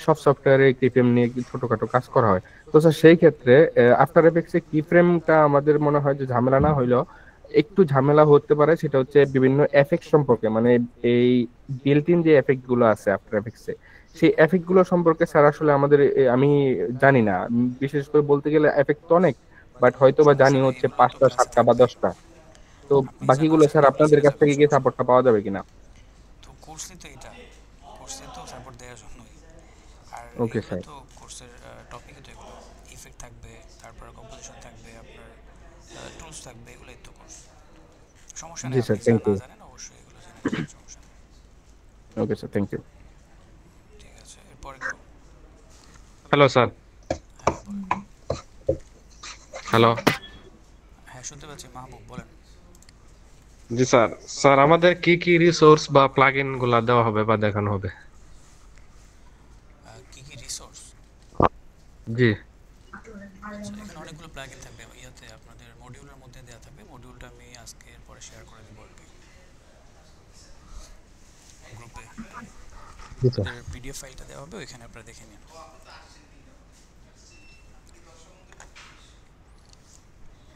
সব সফটওয়্যারে কি ফ্রেম নিয়ে ছোটখাটো কাজ করা হয়। তো স্যার সেই ক্ষেত্রে আফটার এফেক্টসে কি ফ্রেমটা আমাদের মনে হয় যে ঝামেলা না হইলেও একটু ঝামেলা হতে পারে, সেটা হচ্ছে বিভিন্ন এফেক্ট সম্পর্কে, মানে এই বিল্ট ইন যে এফেক্ট গুলো আছে আফটার এফেক্টসে, সেই এফেক্ট গুলো সম্পর্কে স্যার আসলে আমাদের আমি জানি না। বিশেষ করে বলতে গেলে এফেক্ট তো অনেক, বাট হয়তো বা জানি হচ্ছে 5টা 7টা বা 10টা। তো বাকিগুলো স্যার আপনাদের কাছ থেকে গিয়ে সাপোর্টটা পাওয়া যাবে কিনা? তো কোর্সই তো এটা, কোর্সে তো সাপোর্ট দেওয়ার জন্যই। আর ওকে স্যার। তো কোর্সের টপিকই তো এগুলো, ইফেক্ট থাকবে, তারপর কম্পোজিশন থাকবে, আপনার টুলস থাকবে, এগুলোই তো কোর্স। সমস্যা জি নেই, স্যার, আপনি যা থ্যাংক না ইউ। জানেন অবশ্যই এগুলো জেনে নেবেন, সমস্যা নেই। Okay sir, thank you. ঠিক আছে, এরপরে কেউ? Hello sir. হ্যাঁ বলেন। হ্যালো। হ্যাঁ শুনতে পাচ্ছি, মাহবুব বলেন। জি স্যার। স্যার আমাদের কি কি রিসোর্স বা প্লাগইন গুলা দেওয়া হবে বা দেখানো হবে? কি কি রিসোর্স? জি। আচ্ছা, এখানে অনেকগুলো প্লাগইন থাকবে, ইয়াতে আপনাদের মডিউলের মধ্যে দেওয়া থাকবে। মডিউলটা আমি আজকে পরে শেয়ার করে দেবো আর কি গ্রুপে। জি স্যার। আপনাদের পিডিএফ ফাইলটা দেওয়া হবে, ওইখানে আপনারা দেখে নিন।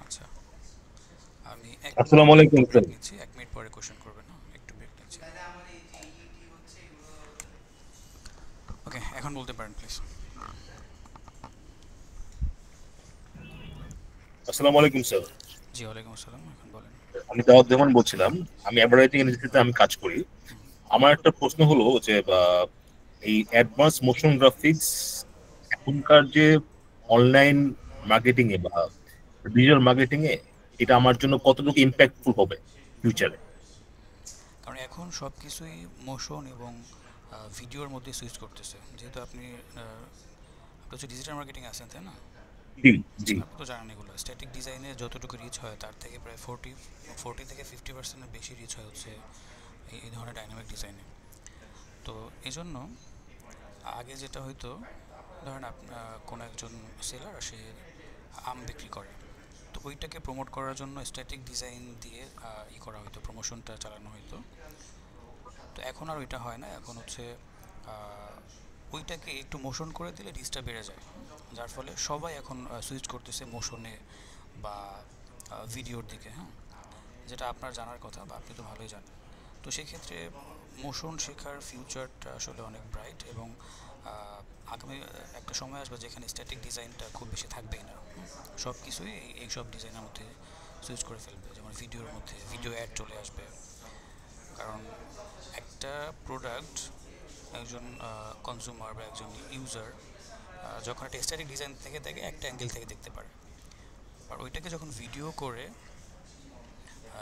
আচ্ছা, আমি আসসালামু আলাইকুম স্যার। নিচ্ছি, 1 মিনিট পরে কোশ্চেন করবেন না, একটু ব্রেক নিচ্ছি। ওকে, এখন বলতে পারেন প্লিজ। আসসালামু আলাইকুম স্যার। জি ওয়ালাইকুম আসসালাম, এখন বলেন। আমি দাউদ দেওয়ান বলছিলাম, আমি অ্যাডভার্টাইজিং ইন্ডাস্ট্রিতে আমি কাজ করি। আমার একটা প্রশ্ন হলো যে এই অ্যাডভান্স মোশন গ্রাফিক্স এখনকার যে অনলাইন মার্কেটিং এ বা ডিজিটাল মার্কেটিং এ এটা আমার জন্য কতটুকু ইম্প্যাক্টফুল হবে ফিউচারে? কারণ এখন সব কিছুই মোশন এবং ভিডিওর মধ্যে সুইচ করতেছে, যেহেতু আপনি হচ্ছে ডিজিটাল মার্কেটিং আছেন তাই না? জি জি। আপনি তো জানেন এগুলো, স্ট্যাটিক ডিজাইনে যতটুকু রিচ হয় তার থেকে প্রায় 40 থেকে 50% বেশি রিচ হয় হচ্ছে এই ধরনের ডাইনামিক ডিজাইনে। তো এই জন্য আগে যেটা হয়তো ধরেন কোনো একজন সেলার সে আম বিক্রি করে, তো ওইটাকে প্রমোট করার জন্য স্ট্যাটিক ডিজাইন দিয়ে করা হতো, প্রমোশনটা চালানো হতো। তো এখন আর ওইটা হয় না, এখন হচ্ছে ওইটাকে একটু মোশন করে দিলে রিচটা বেড়ে যায়, যার ফলে সবাই এখন সুইচ করতেছে মোশনে বা ভিডিওর দিকে। হ্যাঁ, যেটা আপনার জানার কথা বা আপনি তো ভালোই জানেন। তো সেক্ষেত্রে মোশন শেখার ফিউচারটা আসলে অনেক ব্রাইট, এবং আগামী একটা সময় আসবে যেখানে স্ট্যাটিক ডিজাইনটা খুব বেশি থাকবেই না, সব কিছুই এইসব ডিজাইনের মধ্যে সুইচ করে ফেলবে। যেমন ভিডিওর মধ্যে ভিডিও অ্যাড চলে আসবে, কারণ একটা প্রোডাক্ট একজন কনজিউমার বা একজন ইউজার যখন একটা স্ট্যাটিক ডিজাইন থেকে দেখে একটা অ্যাঙ্গেল থেকে দেখতে পারে, আর ওইটাকে যখন ভিডিও করে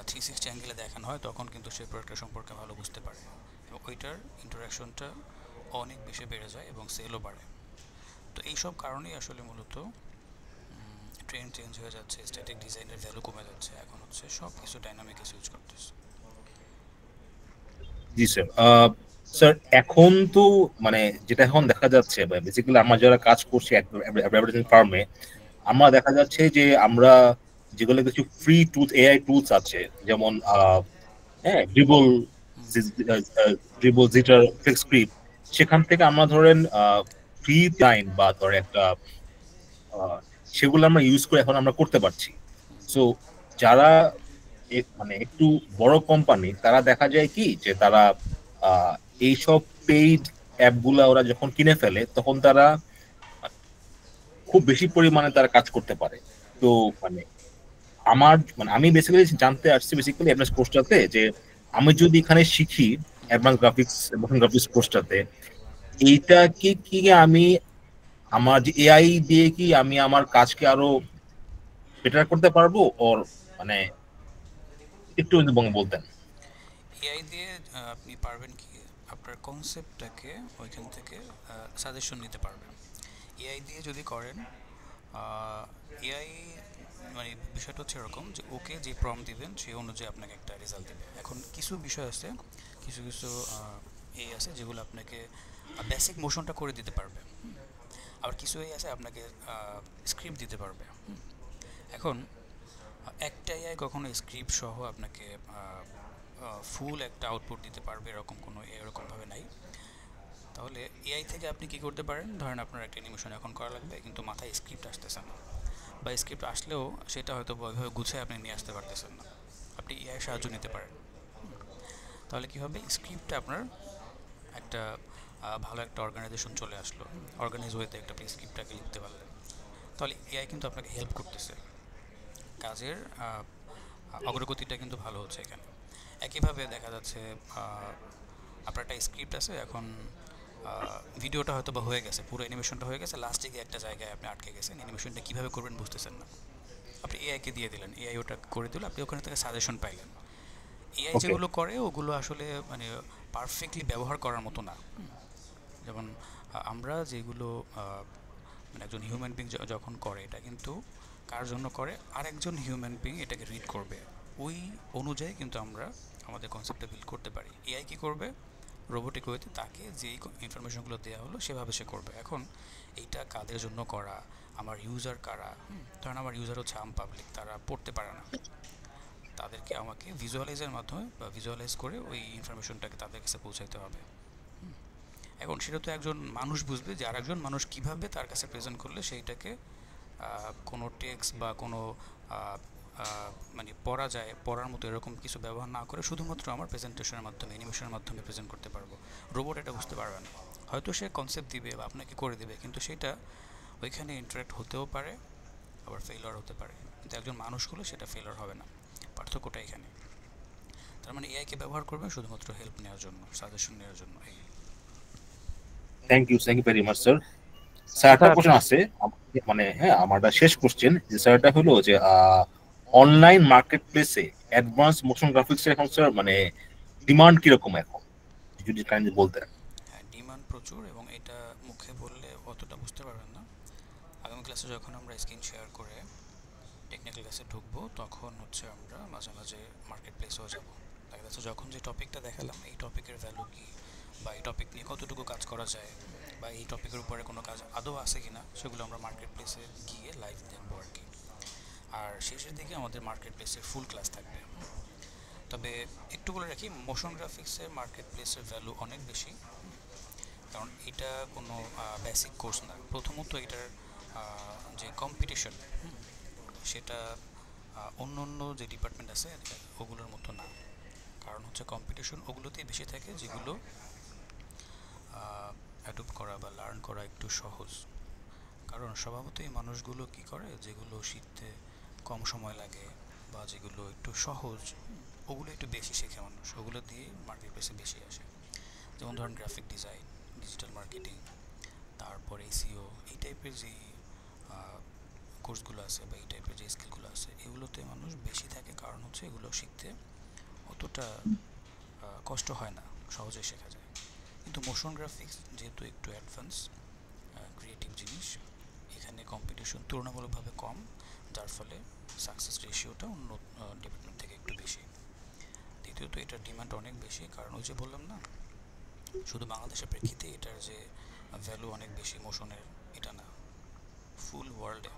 360 অ্যাঙ্গেলে দেখানো হয় তখন কিন্তু সেই প্রোডাক্টের সম্পর্কে ভালো বুঝতে পারে, এবং ওইটার ইন্টারাকশনটা অনেক বেশি বেড়ে যায় এবং সেলও বাড়ে। তো এইসব কারণেই আসলে মূলত ট্রেন্ড চেঞ্জ হয়ে যাচ্ছে, স্ট্যাটিক ডিজাইনের ভ্যালু কমে যাচ্ছে, এখন হচ্ছে সব কিছু ডাইনামিকে সুইচ করতেছে। জি স্যার। স্যার এখন তো মানে যেটা এখন দেখা যাচ্ছে বেসিক্যালি আমরা যারা কাজ করছি অ্যাডভার্টাইজিং ফার্মে, আমরা দেখা যাচ্ছে যে আমরা যেগুলো কিছু ফ্রি টুলস, এআই টুলস আছে, যেমন হ্যাঁ ড্রিবল জিটার ফিক্স স্ক্রিপ্ট, সেখান থেকে আমরা ধরেন ফ্রি লাইন বা ধরে একটা সেগুলো আমরা ইউজ করে এখন আমরা করতে পারছি। সো যারা মানে একটু বড় কোম্পানি তারা দেখা যায় কি যে তারা এইসব পেইড অ্যাপগুলা ওরা যখন কিনে ফেলে তখন তারা খুব বেশি পরিমাণে তারা কাজ করতে পারে। তো মানে আমি বেসিক্যালি জানতে আসছি বেসিক্যালি অ্যাডভান্স কোর্সটাতে যে আমি যদি এখানে শিখি অ্যাডভান্স গ্রাফিক্স কোর্সটাতে, এইটা কি আমি আমার যে এআই দিয়ে কি আমি আমার কাজকে আরো বেটার করতে পারবো? ওর মানে একটু যদি বলতেন। এআই দিয়ে আপনি পারবেন কি আপনার কনসেপ্টটাকে ওইখান থেকে সাজেশন নিতে পারবেন। এআই দিয়ে যদি করেন, এআই মানে বিষয়টা হচ্ছে এরকম যে ওকে যে প্রম্পট দিবেন সেই অনুযায়ী আপনাকে একটা রেজাল্ট দেবে। এখন কিছু বিষয় আছে, কিছু এআই আছে যেগুলো আপনাকে বেসিক মোশনটা করে দিতে পারবে, আবার কিছু এআই আছে আপনাকে স্ক্রিপ্ট দিতে পারবে। এখন একটা এআই কখনো স্ক্রিপ্ট সহ আপনাকে ফুল একটা আউটপুট দিতে পারবে এরকমভাবে নাই। তাহলে এআই থেকে আপনি কি করতে পারেন, ধরেন আপনার একটা অ্যানিমেশন এখন করা লাগবে কিন্তু মাথায় স্ক্রিপ্ট আসতেছে না, বা স্ক্রিপ্ট আসলেও সেটা হয়তো ওইভাবে গুছিয়ে আপনি নিয়ে আসতে পারতেছেন না, আপনি এআই সাহায্য নিতে পারেন। তাহলে কি হবে, স্ক্রিপ্টটা আপনার একটা ভালো একটা অর্গানাইজেশন চলে আসলো, অর্গানাইজ ওয়েতে একটা আপনি স্ক্রিপ্টটাকে লিখতে পারলেন, তাহলে এআই কিন্তু আপনাকে হেল্প করতেছে, কাজের অগ্রগতিটা কিন্তু ভালো হচ্ছে এখানে। একইভাবে দেখা যাচ্ছে আপনার একটা স্ক্রিপ্ট আছে, এখন ভিডিওটা হয়তো বা হয়ে গেছে, পুরো অ্যানিমেশনটা হয়ে গেছে, লাস্টে গিয়ে একটা জায়গায় আপনি আটকে গেছেন, অ্যানিমেশনটা কীভাবে করবেন বুঝতেছেন না, আপনি এআইকে দিয়ে দিলেন, এআই ওটা করে দিল, আপনি ওখানে থেকে সাজেশন পাইলেন। এআই ওকে যেগুলো করে ওগুলো আসলে মানে পারফেক্টলি ব্যবহার করার মতো না। যেমন আমরা যেগুলো মানে একজন হিউম্যান বিং যখন করে এটা কিন্তু কার জন্য করে, আরেকজন হিউম্যান বিং এটাকে রিড করবে, ওই অনুযায়ী কিন্তু আমরা আমাদের কনসেপ্টটা বিল্ড করতে পারি। এআই কি করবে, রোবোটিক ওয়েতে তাকে যেই ইনফরমেশনগুলো দেওয়া হলো সেভাবে সে করবে। এখন এইটা কাদের জন্য করা, আমার ইউজার কারা, ধরেন আমার ইউজার হচ্ছে আম পাবলিক, তারা পড়তে পারে না, তাদেরকে আমাকে ভিজুয়ালাইজের মাধ্যমে বা ভিজুয়ালাইজ করে ওই ইনফরমেশনটাকে তাদের কাছে পৌঁছাইতে হবে। এখন সেটা তো একজন মানুষ বুঝবে যে আরেকজন মানুষ কিভাবে তার কাছে প্রেজেন্ট করলে সেইটাকে কোনো টেক্সট বা কোনো মানে পড়া যায়, পড়ার মতো এরকম কিছু ব্যবহার না করে শুধুমাত্র আমার প্রেজেন্টেশনের মাধ্যমে, অ্যানিমেশনের মাধ্যমে প্রেজেন্ট করতে পারবো। রোবট এটা বুঝতে পারবে না, হয়তো সে কনসেপ্ট দিবে বা আপনাকে করে দেবে, কিন্তু সেটা ওইখানে ইন্টারাক্ট হতেও পারে, আবার ফেইলার হতে পারে, কিন্তু একজন মানুষ হলে সেটা ফেইলার হবে না। পার্থক্যটা এখানে। তার মানে এআইকে ব্যবহার করবে শুধুমাত্র হেল্প নেওয়ার জন্য, সাজেশন নেওয়ার জন্য। Thank you very much sir. Sir একটা কোশ্চেন আছে, মানে হ্যাঁ আমারটা শেষ কোশ্চেন, যে স্যার এটা হলো যে অনলাইন মার্কেট প্লেসে অ্যাডভান্স মোশন গ্রাফিক্স এখন স্যার মানে ডিমান্ড কিরকম এখন, যদি কাইন্ডলি বলতেন। হ্যাঁ, ডিমান্ড প্রচুর, এবং এটা মুখে বললে অতটা বুঝতে পারবেন না। আগামী ক্লাসে যখন আমরা স্ক্রিন শেয়ার করে টেকনিক্যাল ক্লাসে ঢুকবো তখন হচ্ছে আমরা মাঝে মাঝে মার্কেট প্লেসেও যাবো। দেখা যাচ্ছে যখন যে টপিকটা দেখালাম এই টপিকের ভ্যালু কী, বা এই টপিক নিয়ে কতটুকু কাজ করা যায়, বা এই টপিকের উপরে কোনো কাজ আদৌ আছে কিনা, সেগুলো আমরা মার্কেট প্লেসে গিয়ে লাইভ দেখবো আর কি। আর শেষের দিকে আমাদের মার্কেট প্লেসের ফুল ক্লাস থাকবে। তবে একটু বলে রাখি, মোশন গ্রাফিক্সের মার্কেট প্লেসের ভ্যালু অনেক বেশি, কারণ এটা কোনো বেসিক কোর্স না। প্রথমত এটার যে কম্পিটিশন সেটা অন্য অন্য যে ডিপার্টমেন্ট আছে ওগুলোর মতো না। কারণ হচ্ছে কম্পিটিশন ওগুলোতেই বেশি থাকে যেগুলো অ্যাডপ্ট করা বা লার্ন করা একটু সহজ। কারণ স্বভাবতই মানুষগুলো কি করে, যেগুলো শিখতে কম সময় লাগে বা যেগুলো একটু সহজ ওগুলো একটু বেশি শেখে মানুষ, ওগুলো দিয়ে মার্কেট প্লেসে বেশি আসে। যেমন ধরেন গ্রাফিক ডিজাইন, ডিজিটাল মার্কেটিং, তারপরে এসইও, এই টাইপের যে কোর্সগুলো আছে বা এই টাইপের যে স্কিলগুলো আছে এগুলোতে মানুষ বেশি থাকে। কারণ হচ্ছে এগুলো শিখতে অতটা কষ্ট হয় না, সহজেই শেখা যায়। কিন্তু মোশন গ্রাফিক্স যেহেতু একটু অ্যাডভান্স ক্রিয়েটিভ জিনিস, এখানে কম্পিটিশন তুলনামূলকভাবে কম, যার ফলে সাকসেস রেশিওটা অন্য ডিপার্টমেন্ট থেকে একটু বেশি। দ্বিতীয়ত এটার ডিমান্ড অনেক বেশি, কারণ ওই যে বললাম না, শুধু বাংলাদেশের প্রেক্ষিতে এটার যে ভ্যালু অনেক বেশি মোশনের এটা না, ফুল ওয়ার্ল্ডে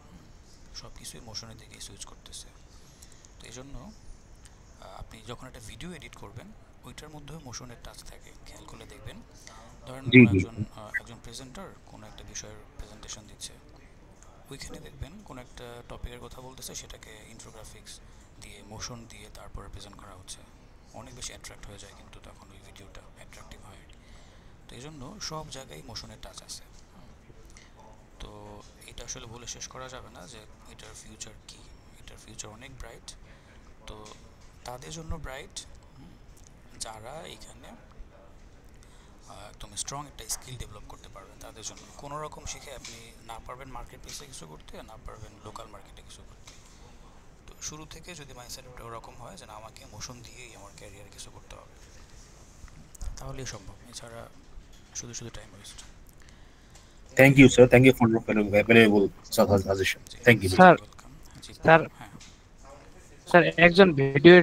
সব কিছুই মোশনের দিকে সুইচ করতেছে। তো এই জন্য আপনি যখন একটা ভিডিও এডিট করবেন ওইটার মধ্যেও মোশনের টাচ থাকে, খেয়াল করলে দেখবেন। ধরেন একজন প্রেজেন্টার কোনো একটা বিষয়ের প্রেজেন্টেশন দিচ্ছে, ওইখানে দেখবেন কোনো একটা টপিকের কথা বলতেছে, সেটাকে ইনফোগ্রাফিক্স দিয়ে মোশন দিয়ে তারপরে প্রেজেন্ট করা হচ্ছে, অনেক বেশি অ্যাট্রাক্ট হয়ে যায়, কিন্তু তখন ওই ভিডিওটা অ্যাট্রাকটিভ হয়। তো এই জন্য সব জায়গায় মোশনের টাচ আছে। তো এটা আসলে বলে শেষ করা যাবে না যে এটার ফিউচার কি, এটার ফিউচার অনেক ব্রাইট। তো তাদের জন্য ব্রাইট যারা এখানে একদম স্ট্রং একটা স্কিল ডেভেলপ করতে পারবেন, তাদের জন্য। কোনো রকম শিখে আপনি না পারবেন মার্কেট প্লেসে কিছু করতে, না পারবেন লোকাল মার্কেটে কিছু করতে। তো শুরু থেকে যদি মাইন্ডসেটটা ওরকম হয় যে না আমাকে মোশন দিয়েই আমার ক্যারিয়ার কিছু করতে হবে, তাহলেই সম্ভব, এছাড়া শুধু শুধু time waste. Thank you sir, thank you for valuable suggestion. Thank you sir. Sir একজন ভিডিও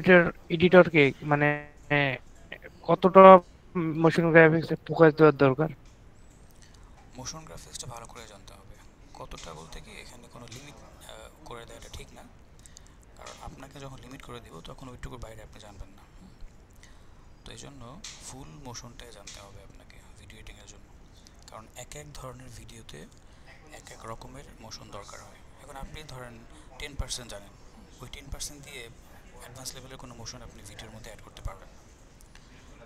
এডিটরকে মানে কতটা মোশন গ্রাফিক্সে ফোকাস দেওয়ার দরকার? মোশন গ্রাফিক্সটা ভালো করে জানতে হবে। কতটা বলতে কি এখানে কোনো লিমিট করে দেওয়াটা ঠিক না, কারণ আপনাকে যখন লিমিট করে দিব তখন ওইটুকুর বাইরে আপনি জানবেন না। তো এই জন্য ফুল মোশনটাই জানতে হবে আপনাকে ভিডিও এডিটিংয়ের জন্য, কারণ এক এক ধরনের ভিডিওতে এক এক রকমের মোশন দরকার হয়। এখন আপনি ধরেন 10% জানেন, ওই 10% দিয়ে অ্যাডভান্স লেভেলের কোনো মোশন আপনি ভিডিওর মধ্যে অ্যাড করতে পারবেন।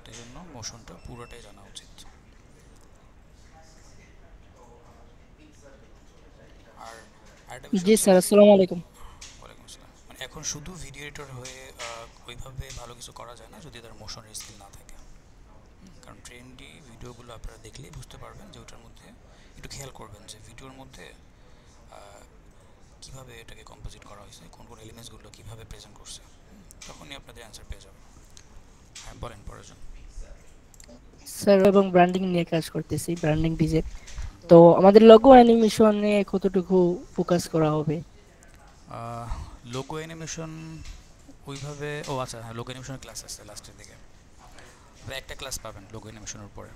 তো এই জন্য মোশনটা পুরোটাই জানা উচিত। আর জি স্যার, আসসালামু আলাইকুম। ওয়ালাইকুম আসসালাম। মানে এখন শুধু ভিডিও এডিটর হয়ে ওইভাবে ভালো কিছু করা যায় না যদি তার মোশনের স্কিল না থাকে। কারণ ট্রেন্ডি ভিডিওগুলো আপনারা দেখলেই বুঝতে পারবেন যে ওটার মধ্যে একটু খেয়াল করবেন যে ভিডিওর মধ্যে কীভাবে এটাকে কম্পোজিট করা হয়েছে, কোন কোন এলিমেন্টসগুলো কীভাবে প্রেজেন্ট করছে, তখনই আপনাদের অ্যান্সার পেয়ে যাবেন। হ্যাঁ বলেন পরেরজন। স্যার এবং ব্র্যান্ডিং নিয়ে কাজ করতেছি, ব্র্যান্ডিং ডিজাইন। তো আমাদের লোগো অ্যানিমেশনে কতটুকু ফোকাস করা হবে? লোগো অ্যানিমেশন ওইভাবে, ও আচ্ছা হ্যাঁ, লোগো অ্যানিমেশনের ক্লাস আছে লাস্টের দিকে, একটা ক্লাস পাবেন লোগো অ্যানিমেশনের উপরে।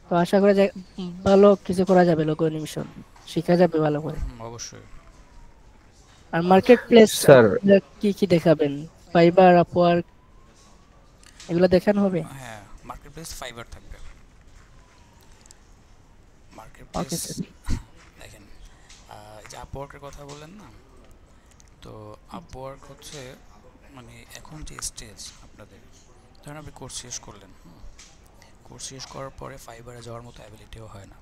তো আশা করা যায় ভালো কিছু করা যাবে, লোগো অ্যানিমেশন শেখা যাবে ভালো করে। অবশ্যই। আর মার্কেট প্লেস স্যার কি কি দেখাবেন? ফাইবার, আপওয়ার্ক এগুলো দেখানো হবে? হ্যাঁ মার্কেট প্লেস ফাইবার থাকবে। মার্কেট ওকে প্লেস স্যার। দেখেন এই যে আপওয়ার্কের কথা বললেন না, তো আপওয়ার্ক হচ্ছে মানে এখন যে স্টেজ আপনাদের, ধরেন আপনি কোর্স শেষ করলেন, কোর্স শেষ করার পরে ফাইবারে যাওয়ার মতো অ্যাবিলিটিও হয় না।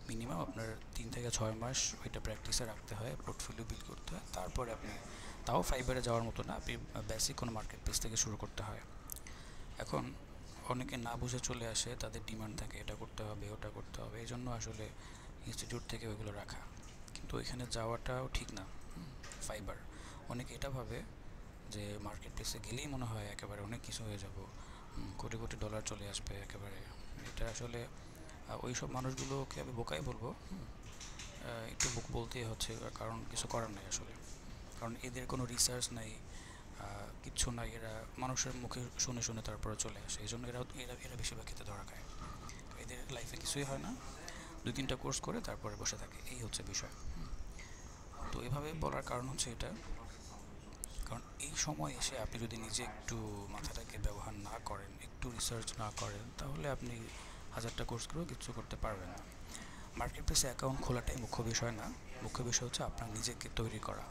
মিনিমাম আপনার 3 থেকে 6 মাস ওইটা প্র্যাকটিসে রাখতে হয়, পোর্টফোলিও বিল্ড করতে হয়, তারপরে আপনি তাও ফাইবারে যাওয়ার মতো না, আপনি বেসিক কোনো মার্কেট প্লেস থেকে শুরু করতে হয়। এখন অনেকে না বুঝে চলে আসে, তাদের ডিমান্ড থাকে এটা করতে হবে ওটা করতে হবে, এই জন্য আসলে ইনস্টিটিউট থেকে ওইগুলো রাখা, কিন্তু ওইখানে যাওয়াটাও ঠিক না। ফাইবার অনেকে এটা ভাবে যে মার্কেট প্লেসে গেলেই মনে হয় একেবারে অনেক কিছু হয়ে যাব, কোটি কোটি ডলার চলে আসবে একেবারে। এটা আসলে ওই সব মানুষগুলোকে আমি বোকাই বলবো, একটু বলতেই হচ্ছে, কারণ কিছু করার নেই আসলে, কারণ এদের কোনো রিসার্চ নাই, কিচ্ছু নাই, এরা মানুষের মুখে শুনে শুনে তারপরে চলে আসে, এই জন্য এরা বেশিরভাগ ক্ষেত্রে ধরা খায়। এদের লাইফে কিছুই হয় না, 2-3টা কোর্স করে তারপরে বসে থাকে, এই হচ্ছে বিষয়। তো এভাবে বলার কারণ হচ্ছে এটা, কারণ এই সময় এসে আপনি যদি নিজে একটু মাথাটাকে ব্যবহার না করেন, একটু রিসার্চ না করেন, তাহলে আপনি 1000টা কোর্স করেও কিছু করতে পারবেন না। মার্কেট প্লেসে অ্যাকাউন্ট খোলাটাই মুখ্য বিষয় না, মুখ্য বিষয় হচ্ছে আপনার নিজেকে তৈরি করা।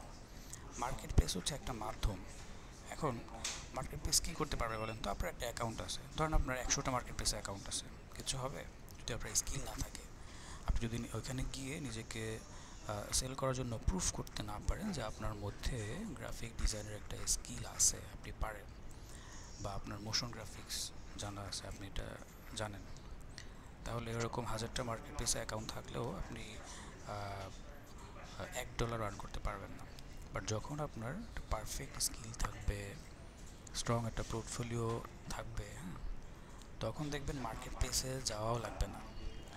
মার্কেট প্লেস হচ্ছে একটা মাধ্যম। এখন মার্কেট প্লেস কী করতে পারবে বলেন তো? আপনার একটা অ্যাকাউন্ট আছে, ধরেন আপনার 100টা মার্কেট প্লেসে অ্যাকাউন্ট আছে, কিছু হবে যদি আপনার স্কিল না থাকে? আপনি যদি ওইখানে গিয়ে নিজেকে সেল করার জন্য প্রুফ করতে না পারেন যে আপনার মধ্যে গ্রাফিক ডিজাইনের একটা স্কিল আছে, আপনি পারেন, বা আপনার মোশন গ্রাফিক্স জানা আছে, আপনি এটা জানেন, তাহলে এরকম 1000টা মার্কেট প্লেসে অ্যাকাউন্ট থাকলেও আপনি $1 আর্ন করতে পারবেন না। বাট যখন আপনার একটা পারফেক্ট স্কিল থাকবে, স্ট্রং একটা পোর্টফোলিও থাকবে, তখন দেখবেন মার্কেট প্লেসে যাওয়াও লাগবে না।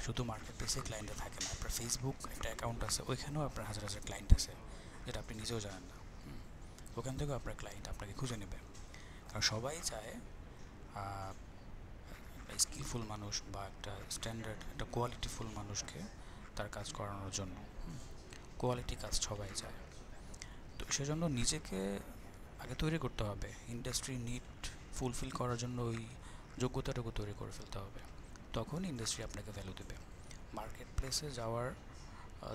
শুধু মার্কেট প্লেসে ক্লায়েন্টে থাকে না, আপনার ফেসবুক একটা অ্যাকাউন্ট আছে, ওইখানেও আপনার হাজার হাজার ক্লায়েন্ট আছে যেটা আপনি নিজেও জানেন না। ওখান থেকেও আপনার ক্লায়েন্ট আপনাকে খুঁজে নেবে, কারণ সবাই চায় স্কিলফুল মানুষ বা একটা স্ট্যান্ডার্ড একটা কোয়ালিটিফুল মানুষকে তার কাজ করানোর জন্য। কোয়ালিটি কাজ সবাই চায়, তো সেজন্য নিজেকে আগে তৈরি করতে হবে, ইন্ডাস্ট্রি নিড ফুলফিল করার জন্য ওই যোগ্যতাটুকু তৈরি করে ফেলতে হবে, তখন ইন্ডাস্ট্রি আপনাকে ভ্যালু দেবে। মার্কেট প্লেসে যাওয়ার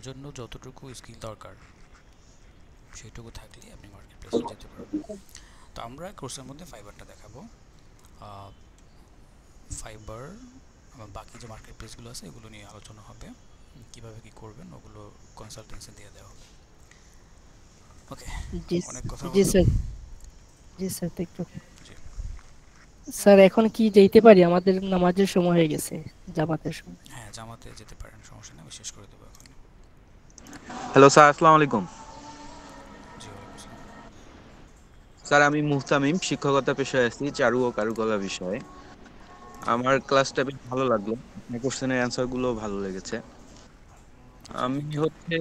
জন্য যতটুকু স্কিল দরকার সেইটুকু থাকলেই আপনি মার্কেট প্লেসে যেতে পারবেন। তো আমরা কোর্সের মধ্যে ফাইবারটা দেখাবো, ফাইবার বাকি যে মার্কেট প্লেসগুলো আছে এগুলো নিয়ে আলোচনা হবে, কীভাবে কী করবেন ওগুলো কনসালটেন্সি দিয়ে দেওয়া হবে। ওকে, অনেক কথা জি বললাম। স্যার। জি স্যার, স্যার এখন কি যেতে পারি? আমাদের নামাজের সময় হয়ে গেছে, জামাতের সময়। হ্যাঁ জামাতে যেতে পারেন, সমস্যা নেই, আমি শেষ করে দেবো এখন। হ্যালো স্যার, আসসালামু আলাইকুম। জি ওয়ালাইকুম আসসালাম। স্যার আমি মুহতামিম, শিক্ষকতা পেশায় আছি, চারু ও কারুকলা বিষয়ে। আমার ক্লাসটা বেশ ভালো লাগলো, আপনার কোশ্চেনের অ্যান্সার গুলো ভালো লেগেছে। আমি হচ্ছে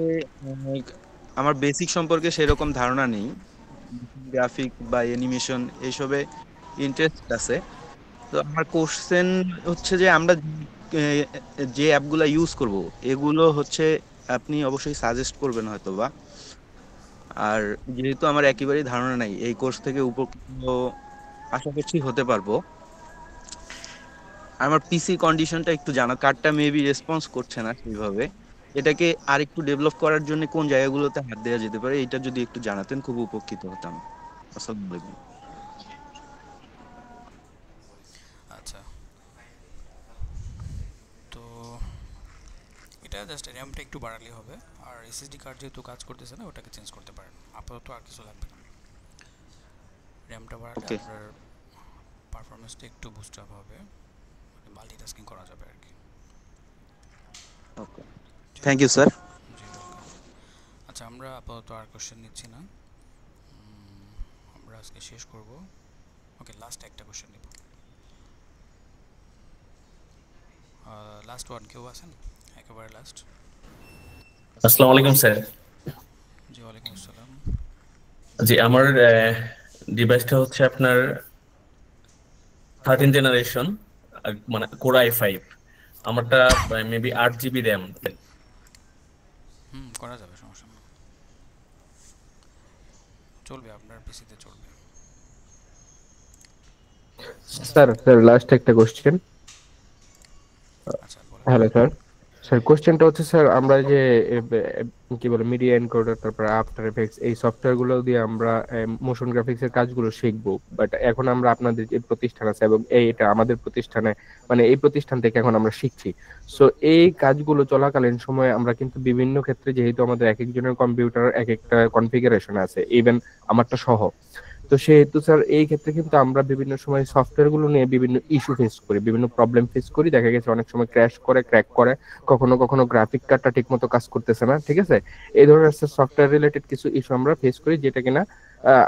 আমার বেসিক সম্পর্কে সেরকম ধারণা নেই, গ্রাফিক বা অ্যানিমেশন এইসবে ইন্টারেস্ট আছে। তো আমার কোশ্চেন হচ্ছে যে আমরা যে অ্যাপগুলো ইউজ করব এগুলো হচ্ছে আপনি অবশ্যই সাজেস্ট করবেন হয়তো বা। আর যেহেতু আমার একেবারেই ধারণা নাই, এই কোর্স থেকে উপকৃত আশা করছি হতে পারবো। আমার পিসি কন্ডিশনটা একটু জানা, কার্ডটা মেবি রেসপন্স করছে না সেইভাবে, এটাকে আর একটু ডেভেলপ করার জন্য কোন জায়গাগুলোতে হাত দেওয়া যেতে পারে এটা যদি একটু জানাতেন খুব উপকৃত হতাম। আসসালামু আলাইকুম। আচ্ছা, তো এটা জাস্ট র্যামটা একটু বাড়ালেই হবে, আর এসএসডি কার্ড যেহেতু কাজ করতেছে না ওটাকে চেঞ্জ করতে পারেন, আপাতত আর কিছু লাগবে না। র্যামটা বাড়ালে আপনার পারফরমেন্সটা একটু বুস্ট আপ হবে, মাল্টিটাস্কিং করা যাবে আর কি। Okay, thank you sir. জি ওয়েলকাম। আচ্ছা আমরা আপাতত আর কোশ্চেন নিচ্ছি না, আমরা আজকে শেষ করব। ওকে, লাস্ট একটা কোশ্চেন নিব। লাস্ট ওয়ান কেউ আছেন? একেবারে লাস্ট। আসসালামু আলাইকুম স্যার। জি ওয়ালাইকুম আসসালাম। জি আমার ডিভাইসটা হচ্ছে আপনার 13 জেনারেশন, মানে কোর i5। আমারটা মেবি 8 জিবি র্যাম। করা যাবে, সমস্যা নেই, চলবে, আপনার পিসিতে চলবে। স্যার লাস্ট একটা কোশ্চেন। Hello sir. স্যার কোশ্চেনটা হচ্ছে স্যার, আমরা যে কি বলে মিডিয়া এনকোডার, তারপর আফটার এফেক্টস, এই সফটওয়্যার গুলো দিয়ে আমরা মোশন গ্রাফিক্স এর কাজগুলো শিখবো, বাট এখন আমরা আপনাদের যে প্রতিষ্ঠান আছে এবং এটা আমাদের প্রতিষ্ঠানে, মানে এই প্রতিষ্ঠান থেকে এখন আমরা শিখছি। সো এই কাজগুলো চলাকালীন সময়ে আমরা কিন্তু বিভিন্ন ক্ষেত্রে, যেহেতু আমাদের এক একজনের কম্পিউটার এক একটা কনফিগারেশন আছে, ইভেন আমারটা সহ, তো সেহেতু স্যার এই ক্ষেত্রে কিন্তু আমরা বিভিন্ন সময় সফটওয়্যার গুলো নিয়ে বিভিন্ন ইস্যু ফেস করি, বিভিন্ন প্রবলেম ফেস করি। দেখা গেছে অনেক সময় ক্র্যাশ করে, ক্র্যাক করে, কখনো কখনো গ্রাফিক কার্ডটা ঠিক মতো কাজ করতেছে না, ঠিক আছে। এই ধরনের সফটওয়্যার রিলেটেড কিছু ইস্যু আমরা ফেস করি, যেটা কিনা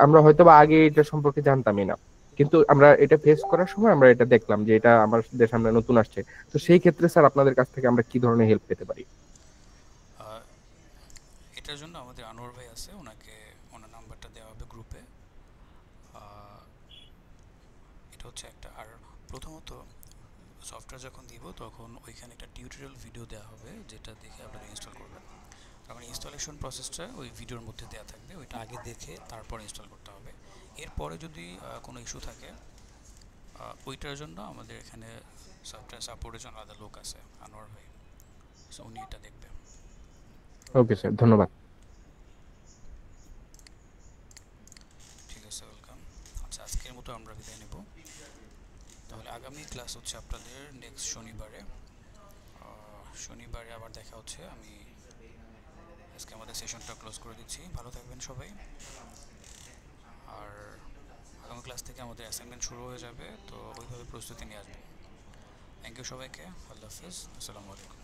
আমরা হয়তো বা আগে এটা সম্পর্কে জানতামই না, কিন্তু আমরা এটা ফেস করার সময় আমরা এটা দেখলাম যে এটা আমাদের সামনে নতুন আসছে। তো সেই ক্ষেত্রে স্যার আপনাদের কাছ থেকে আমরা কি ধরনের হেল্প পেতে পারি? এটার জন্য আমাদের আনোয়ার ভাই আছে, ওনাকে ওনার নাম্বারটা দেওয়া হবে গ্রুপে। এটা হচ্ছে একটা, আর প্রথমত সফটওয়্যার যখন দিব তখন ওইখানে একটা টিউটোরিয়াল ভিডিও দেওয়া হবে, যেটা দেখে আপনারা ইনস্টল করবেন। তার মানে ইনস্টলেশন প্রসেসটা ওই ভিডিওর মধ্যে দেওয়া থাকবে, ওইটা আগে দেখে তারপর ইনস্টল করতে হবে। এরপরে যদি কোনো ইস্যু থাকে, ওইটার জন্য আমাদের এখানে সফটওয়্যার সাপোর্টের জন্য আলাদা লোক আছে, আনোয়ার ভাই, সো উনি এটা দেখবে। ওকে স্যার, ধন্যবাদ। ঠিক আছে, ওয়েলকাম। আচ্ছা, আজকের মতো আমরা বিদায় নেব। তাহলে আগামী ক্লাস হচ্ছে আপনাদের নেক্সট শনিবারে। শনিবারে আবার দেখা হচ্ছে। আমি আজকে আমাদের সেশনটা ক্লোজ করে দিচ্ছি। ভালো থাকবেন সবাই। আর আগামী ক্লাস থেকে আমাদের অ্যাসাইনমেন্ট শুরু হয়ে যাবে, তো ওইভাবে প্রস্তুতি নিয়ে আসবেন। থ্যাংক ইউ সবাইকে। আল্লাহ হাফিজ। আসসালামু আলাইকুম।